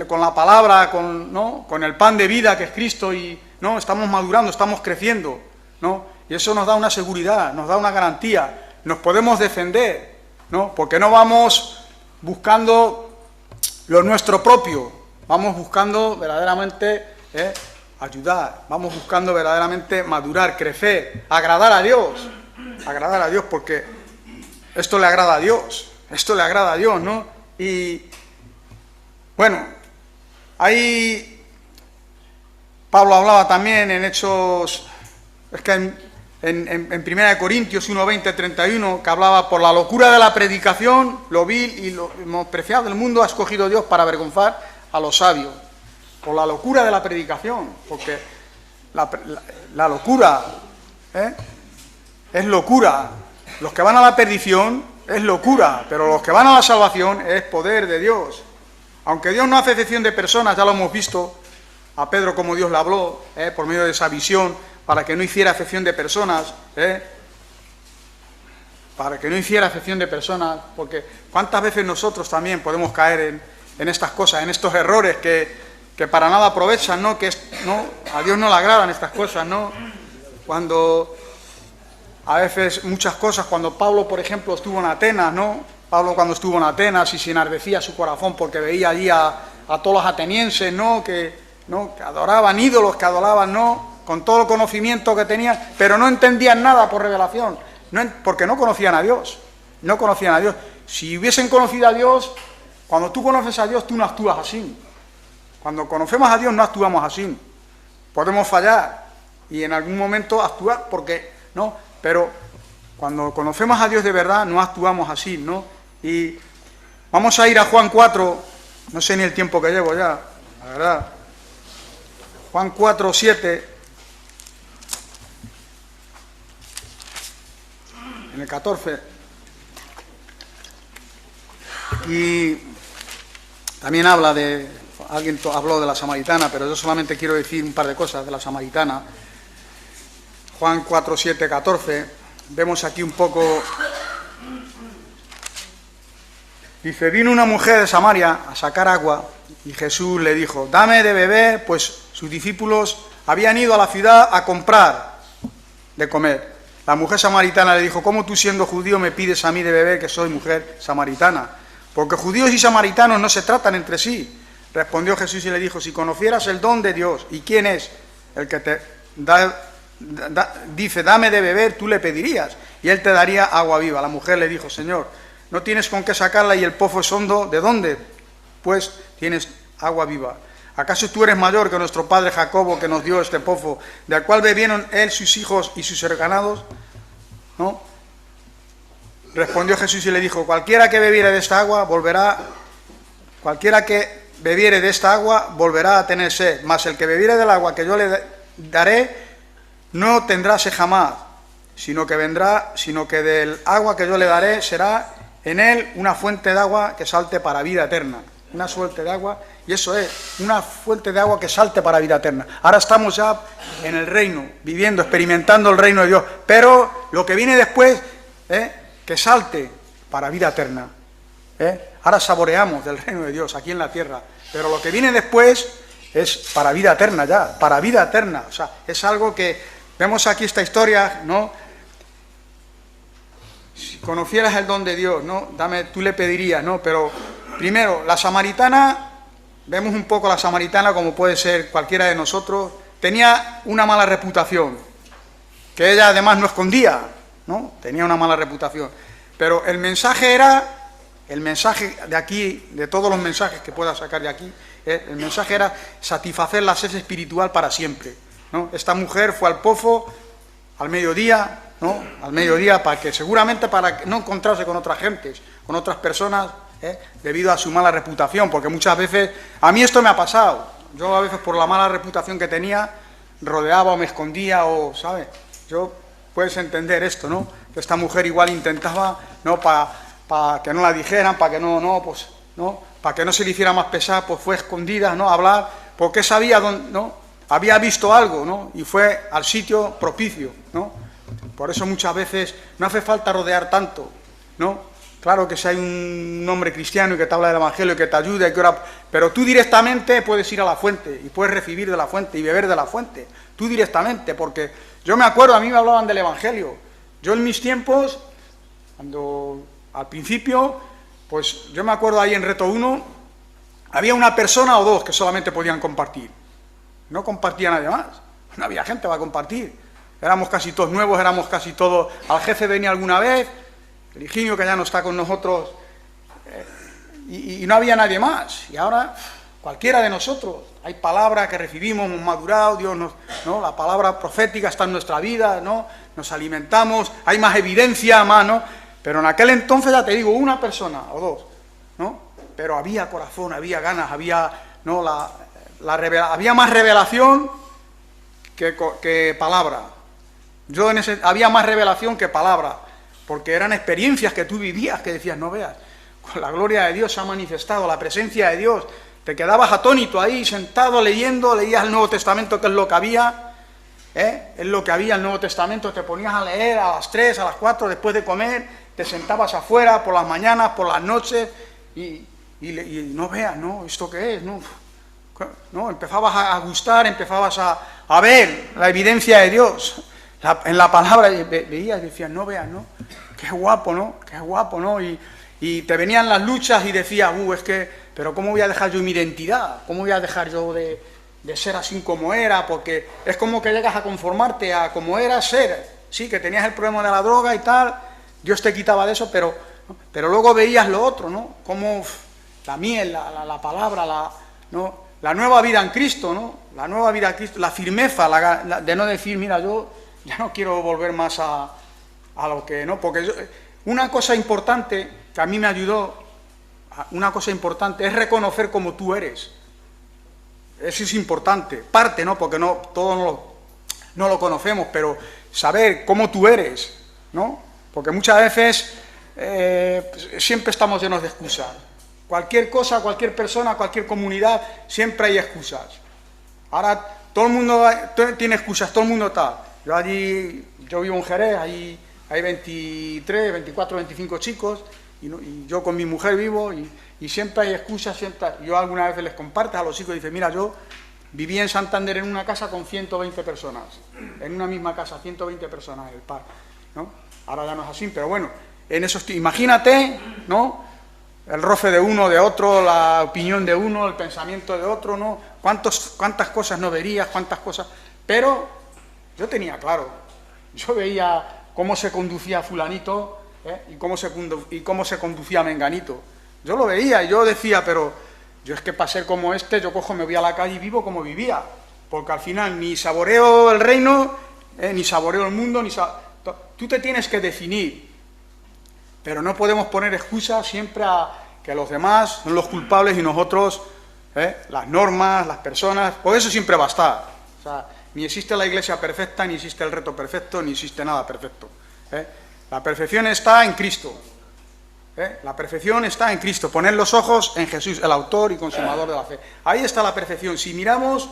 con la palabra, con el pan de vida que es Cristo, y ¿no? Estamos madurando, estamos creciendo, ¿no? Y eso nos da una seguridad, nos da una garantía, nos podemos defender, ¿no? Porque no vamos buscando lo nuestro propio, vamos buscando verdaderamente ayudar, vamos buscando verdaderamente madurar, crecer, agradar a Dios, porque esto le agrada a Dios, ¿no? Y bueno, ahí Pablo hablaba también en Hechos, es que en 1 Corintios 1, 20, 31, que hablaba por la locura de la predicación, lo vil y lo menospreciado del mundo ha escogido Dios para avergonzar a los sabios. Por la locura de la predicación, porque la locura es locura. Los que van a la perdición es locura, pero los que van a la salvación es poder de Dios. Aunque Dios no hace excepción de personas, ya lo hemos visto, a Pedro como Dios le habló, por medio de esa visión, para que no hiciera excepción de personas, porque cuántas veces nosotros también podemos caer en estas cosas, en estos errores que para nada aprovechan, ¿no? ¿no? A Dios no le agradan estas cosas, ¿no? Cuando a veces muchas cosas, cuando Pablo, por ejemplo, estuvo en Atenas, ¿no? Pablo cuando estuvo en Atenas y se enardecía su corazón porque veía allí a todos los atenienses, ¿no? Que adoraban ídolos, que adoraban, ¿no? Con todo el conocimiento que tenían, pero no entendían nada por revelación, porque no conocían a Dios, Si hubiesen conocido a Dios, cuando tú conoces a Dios, tú no actúas así. Cuando conocemos a Dios no actuamos así. Podemos fallar y en algún momento actuar porque, ¿no? Pero cuando conocemos a Dios de verdad no actuamos así, ¿no? Y Vamos a ir a Juan 4, no sé ni el tiempo que llevo ya, la verdad. Juan 4, 7, en el 14. Y también habla de, alguien habló de la samaritana, pero yo solamente quiero decir un par de cosas de la samaritana. Juan 4, 7, 14, vemos aquí un poco, dice, vino una mujer de Samaria a sacar agua y Jesús le dijo, dame de beber, pues sus discípulos habían ido a la ciudad a comprar de comer. La mujer samaritana le dijo, ¿cómo tú siendo judío me pides a mí de beber que soy mujer samaritana? Porque judíos y samaritanos no se tratan entre sí. Respondió Jesús y le dijo, si conocieras el don de Dios y quién es el que te dice, dame de beber, tú le pedirías y él te daría agua viva. La mujer le dijo, Señor, no tienes con qué sacarla y el pozo es hondo, ¿de dónde? Pues tienes agua viva. ¿Acaso tú eres mayor que nuestro padre Jacobo, que nos dio este pozo, del cual bebieron él, sus hijos y sus ganados? ¿No? Respondió Jesús y le dijo, cualquiera que bebiere de esta agua volverá a tener sed, mas el que bebiere del agua que yo le daré no tendrá sed jamás, sino que del agua que yo le daré será en él una fuente de agua que salte para vida eterna. Una fuente de agua, y eso es, una fuente de agua que salte para vida eterna. Ahora estamos ya en el reino, viviendo, experimentando el reino de Dios, pero lo que viene después, que salte para vida eterna. Ahora saboreamos del reino de Dios aquí en la tierra, pero lo que viene después es para vida eterna ya, para vida eterna. O sea, es algo que vemos aquí esta historia, ¿no? Si conocieras el don de Dios, ¿no? Tú le pedirías, ¿no? Pero primero, la samaritana, vemos un poco la samaritana como puede ser cualquiera de nosotros, tenía una mala reputación, que ella además no escondía, ¿no? Tenía una mala reputación. Pero el mensaje de aquí, de todos los mensajes que pueda sacar de aquí, el mensaje era satisfacer la sed espiritual para siempre, ¿no? Esta mujer fue al pozo al mediodía, ¿no? Al mediodía seguramente para no encontrarse con otras gentes, con otras personas, debido a su mala reputación, porque muchas veces, a mí esto me ha pasado, yo a veces por la mala reputación que tenía, rodeaba o me escondía, o, ¿sabes? Puedes entender esto, ¿no? Que esta mujer igual intentaba, ¿no? Para que no la dijeran, para que para que no se le hiciera más pesada, pues fue escondida, ¿no? A hablar, porque sabía dónde, ¿no? Había visto algo, ¿no? Y fue al sitio propicio, ¿no? Por eso muchas veces no hace falta rodear tanto, ¿no? Claro que si hay un hombre cristiano y que te habla del evangelio y que te ayuda, pero tú directamente puedes ir a la fuente y puedes recibir de la fuente y beber de la fuente, tú directamente, porque yo me acuerdo, a mí me hablaban del evangelio, yo en mis tiempos, cuando al principio, pues yo me acuerdo ahí en Reto 1, había una persona o dos que solamente podían compartir, no compartía nadie más, no había gente para compartir, éramos casi todos nuevos, al jefe venía alguna vez, el Higinio que ya no está con nosotros, y no había nadie más. Y ahora, cualquiera de nosotros, hay palabras que recibimos, hemos madurado, Dios ¿no? La palabra profética está en nuestra vida, ¿no? Nos alimentamos, hay más evidencia, más, ¿no? Pero en aquel entonces, ya te digo, una persona o dos, ¿no? Pero había corazón, había ganas, había, ¿no? Había más revelación que palabra. Había más revelación que palabra. Porque eran experiencias que tú vivías, que decías, no veas, con la gloria de Dios se ha manifestado, la presencia de Dios, te quedabas atónito ahí, sentado, leías el Nuevo Testamento, que es lo que había, es lo que había el Nuevo Testamento, te ponías a leer a las 3, a las 4, después de comer, te sentabas afuera, por las mañanas, por las noches, y no veas, ¿no? ¿Esto qué es? No, empezabas a gustar, empezabas a ver la evidencia de Dios, en la palabra veías y decías, no veas, ¿no? Qué guapo, ¿no? Qué guapo, ¿no? Y te venían las luchas y decías, pero ¿cómo voy a dejar yo mi identidad? ¿Cómo voy a dejar yo de ser así como era? Porque es como que llegas a conformarte a como era ser. Sí, que tenías el problema de la droga y tal, Dios te quitaba de eso, pero luego veías lo otro, ¿no? Como la miel, la palabra, ¿no? La nueva vida en Cristo, ¿no? La nueva vida en Cristo, la firmeza de no decir, mira, yo ya no quiero volver más a lo que, ¿no? Porque una cosa importante que a mí me ayudó una cosa importante es reconocer cómo tú eres. Eso es importante. Parte, ¿no? Porque no todos no lo conocemos, pero saber cómo tú eres, ¿no? Porque muchas veces siempre estamos llenos de excusas. Cualquier cosa, cualquier persona, cualquier comunidad, siempre hay excusas. Ahora todo el mundo tiene excusas, todo el mundo tal. Yo vivo en Jerez, ahí hay 23, 24, 25 chicos, y yo con mi mujer vivo, y siempre hay excusas. Yo alguna vez les comparto a los chicos y dice, mira, yo viví en Santander en una casa con 120 personas, en una misma casa, 120 personas en el par, ¿no? Ahora ya no es así, pero bueno, en eso imagínate, ¿no? El roce de uno, de otro, la opinión de uno, el pensamiento de otro, ¿no? Cuántas cosas no verías, cuántas cosas. Pero yo tenía claro, yo veía cómo se conducía fulanito, y cómo se conducía menganito. Yo lo veía y yo decía, pero yo es que para ser como este, yo cojo, me voy a la calle y vivo como vivía. Porque al final ni saboreo el reino, ni saboreo el mundo, tú te tienes que definir. Pero no podemos poner excusas siempre a que los demás son los culpables y nosotros, las normas, las personas, por eso siempre va a estar. O sea, ni existe la iglesia perfecta, ni existe el reto perfecto, ni existe nada perfecto. La perfección está en Cristo. La perfección está en Cristo. Poner los ojos en Jesús, el autor y consumador de la fe. Ahí está la perfección. Si miramos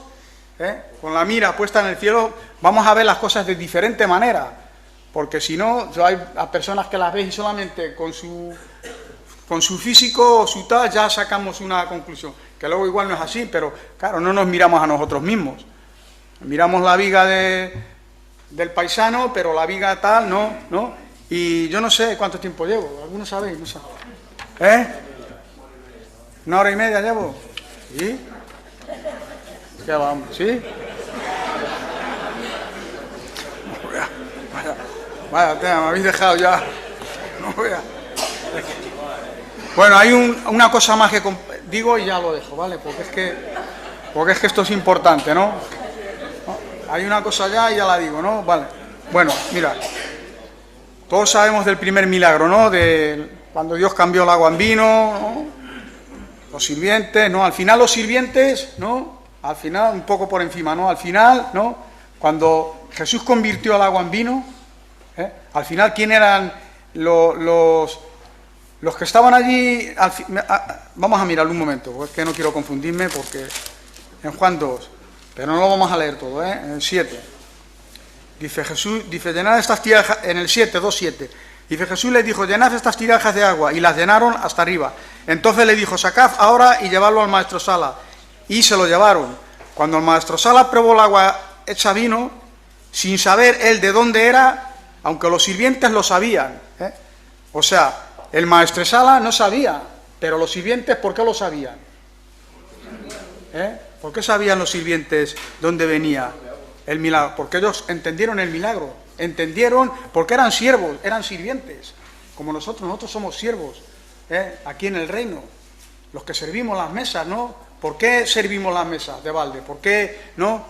con la mira puesta en el cielo, vamos a ver las cosas de diferente manera. Porque si no, hay personas que las ves y solamente con su físico o su tal ya sacamos una conclusión. Que luego igual no es así, pero claro, no nos miramos a nosotros mismos. Miramos la viga del paisano, pero la viga tal, ¿no? Y yo no sé cuánto tiempo llevo. ¿Algunos sabéis? No sabéis. ¿1 hora y media llevo? ¿Sí? ¿Qué vamos? ¿Sí? Vaya, me habéis dejado ya. No voy a... Bueno, hay una cosa más que digo y ya lo dejo, ¿vale? Porque es que esto es importante, ¿no? Hay una cosa ya y ya la digo, ¿no? Vale. Bueno, mira. Todos sabemos del primer milagro, ¿no? De cuando Dios cambió el agua en vino, ¿no? Los sirvientes, ¿no? Al final los sirvientes, ¿no? Al final, un poco por encima, ¿no? Al final, ¿no? Cuando Jesús convirtió el agua en vino, al final, ¿quién eran los que estaban allí? Vamos a mirarlo un momento, porque es que no quiero confundirme, porque en Juan 2, pero no lo vamos a leer todo, en el 7. Dice Jesús, llenad estas tinajas, en el 7, 2:7. Dice Jesús les dijo, llenad estas tinajas de agua, y las llenaron hasta arriba. Entonces le dijo, sacad ahora y llevadlo al maestresala. Y se lo llevaron. Cuando el maestresala probó el agua hecha vino, sin saber él de dónde era, aunque los sirvientes lo sabían. O sea, el maestresala no sabía, pero los sirvientes, ¿por qué lo sabían? ¿Por qué sabían los sirvientes dónde venía el milagro? Porque ellos entendieron el milagro, entendieron, porque eran siervos, eran sirvientes, como nosotros somos siervos, aquí en el reino, los que servimos las mesas, ¿no? ¿Por qué servimos las mesas de balde? ¿Por qué, no?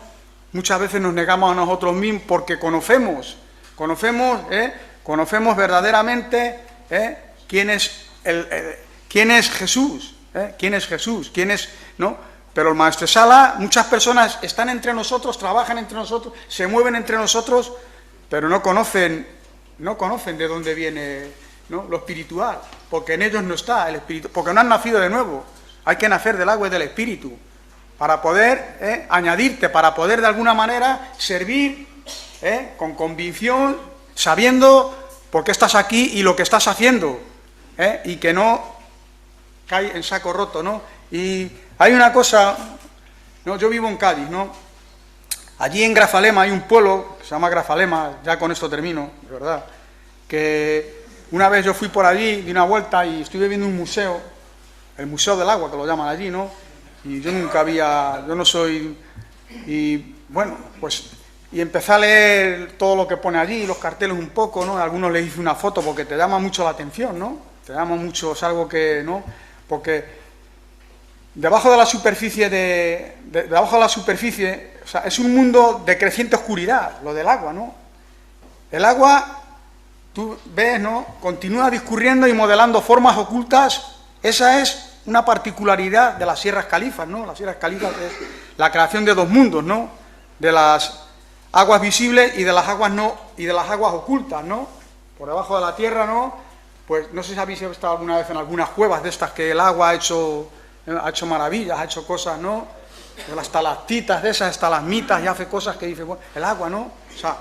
Muchas veces nos negamos a nosotros mismos porque conocemos verdaderamente quién es Jesús, ¿no? Pero el maestresala, muchas personas están entre nosotros, trabajan entre nosotros, se mueven entre nosotros, pero no conocen de dónde viene, ¿no? Lo espiritual, porque en ellos no está el espíritu, porque no han nacido de nuevo. Hay que nacer del agua y del espíritu para poder añadirte, para poder de alguna manera servir con convicción, sabiendo por qué estás aquí y lo que estás haciendo, y que no cae en saco roto, ¿no? Y hay una cosa, ¿no? Yo vivo en Cádiz, ¿no? Allí en Grazalema hay un pueblo que se llama Grazalema, ya con esto termino, de verdad, que una vez yo fui por allí, di una vuelta y estuve viendo un museo, el Museo del Agua, que lo llaman allí, ¿no? Y yo yo no soy, y bueno, pues, y empecé a leer todo lo que pone allí, los carteles un poco, ¿no? A algunos les hice una foto porque te llama mucho la atención, ¿no? Te llama mucho, es algo que, ¿no? Porque debajo de la superficie, o sea, es un mundo de creciente oscuridad, lo del agua, ¿no? El agua, tú ves, ¿no? Continúa discurriendo y modelando formas ocultas Esa es una particularidad de las Sierras Califas, ¿no? Las Sierras Califas es la creación de dos mundos, ¿no? De las aguas visibles y de las aguas no, y de las aguas ocultas, ¿no? Por debajo de la tierra, ¿no? Pues no sé si habéis estado alguna vez en algunas cuevas de estas que el agua ha hecho maravillas, ha hecho cosas, ¿no? De las estalactitas, de esas estalagmitas, y hace cosas que dice, bueno, el agua, ¿no? O sea,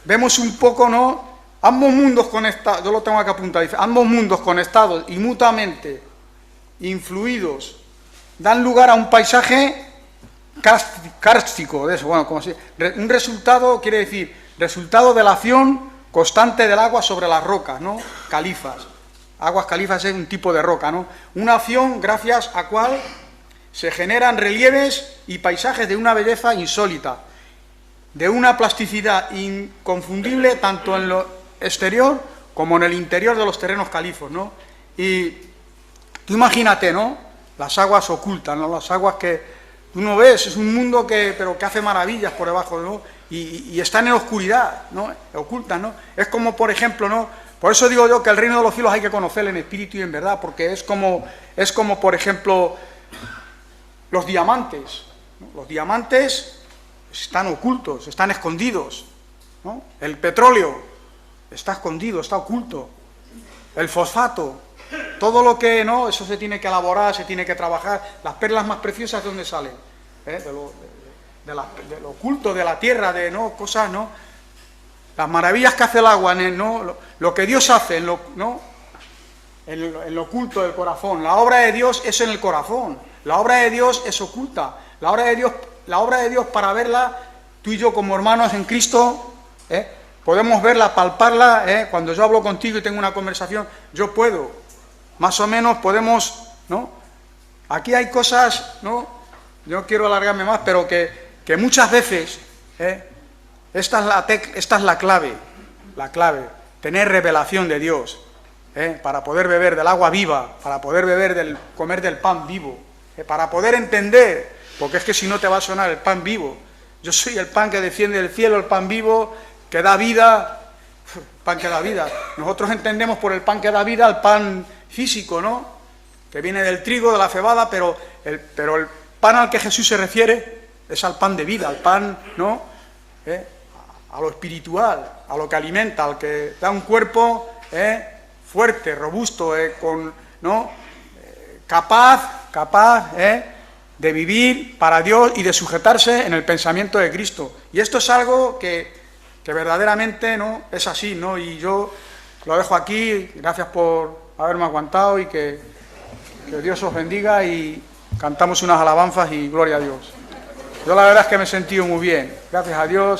vemos un poco, ¿no? Ambos mundos conectados, yo lo tengo aquí apuntado, dice, ambos mundos conectados y mutuamente influidos dan lugar a un paisaje kárstico, de eso, bueno, como si, un resultado, quiere decir, resultado de la acción constante del agua sobre las rocas, ¿no? Califas. Aguas califas es un tipo de roca, ¿no? Una acción gracias a cual se generan relieves y paisajes de una belleza insólita, de una plasticidad inconfundible tanto en lo exterior como en el interior de los terrenos califos, ¿no? Y tú imagínate, ¿no? Las aguas ocultas, ¿no? Las aguas que tú no ves, es un mundo pero que hace maravillas por debajo, ¿no? Y están en oscuridad, ¿no? Ocultas, ¿no? Es como, por ejemplo, ¿no? Por eso digo yo que el reino de los cielos hay que conocerlo en espíritu y en verdad, porque es como por ejemplo, los diamantes, ¿no? Los diamantes están ocultos, están escondidos, ¿no? El petróleo está escondido, está oculto. El fosfato, todo lo que, ¿no? Eso se tiene que elaborar, se tiene que trabajar. Las perlas más preciosas, ¿de dónde salen? De lo oculto, de la tierra, de, ¿no? Cosas, ¿no? Las maravillas que hace el agua, ¿no? Lo que Dios hace, ¿no? En lo oculto del corazón. La obra de Dios es en el corazón. La obra de Dios es oculta. La obra de Dios para verla, tú y yo como hermanos en Cristo, podemos verla, palparla, cuando yo hablo contigo y tengo una conversación, yo puedo, más o menos podemos, ¿no? Aquí hay cosas, ¿no? Yo no quiero alargarme más, pero que muchas veces, esta es la clave, tener revelación de Dios, para poder beber del agua viva, para poder comer del pan vivo, para poder entender, porque es que si no te va a sonar el pan vivo. Yo soy el pan que desciende del cielo, el pan vivo, que da vida, pan que da vida. Nosotros entendemos por el pan que da vida el pan físico, ¿no? Que viene del trigo, de la cebada, pero el pan al que Jesús se refiere es al pan de vida, al pan, ¿no? A lo espiritual, a lo que alimenta, al que da un cuerpo fuerte, robusto, ¿no? capaz de vivir para Dios y de sujetarse en el pensamiento de Cristo. Y esto es algo que verdaderamente, ¿no? Es así, ¿no? Y yo lo dejo aquí, gracias por haberme aguantado y que Dios os bendiga y cantamos unas alabanzas y gloria a Dios. Yo la verdad es que me he sentido muy bien, gracias a Dios.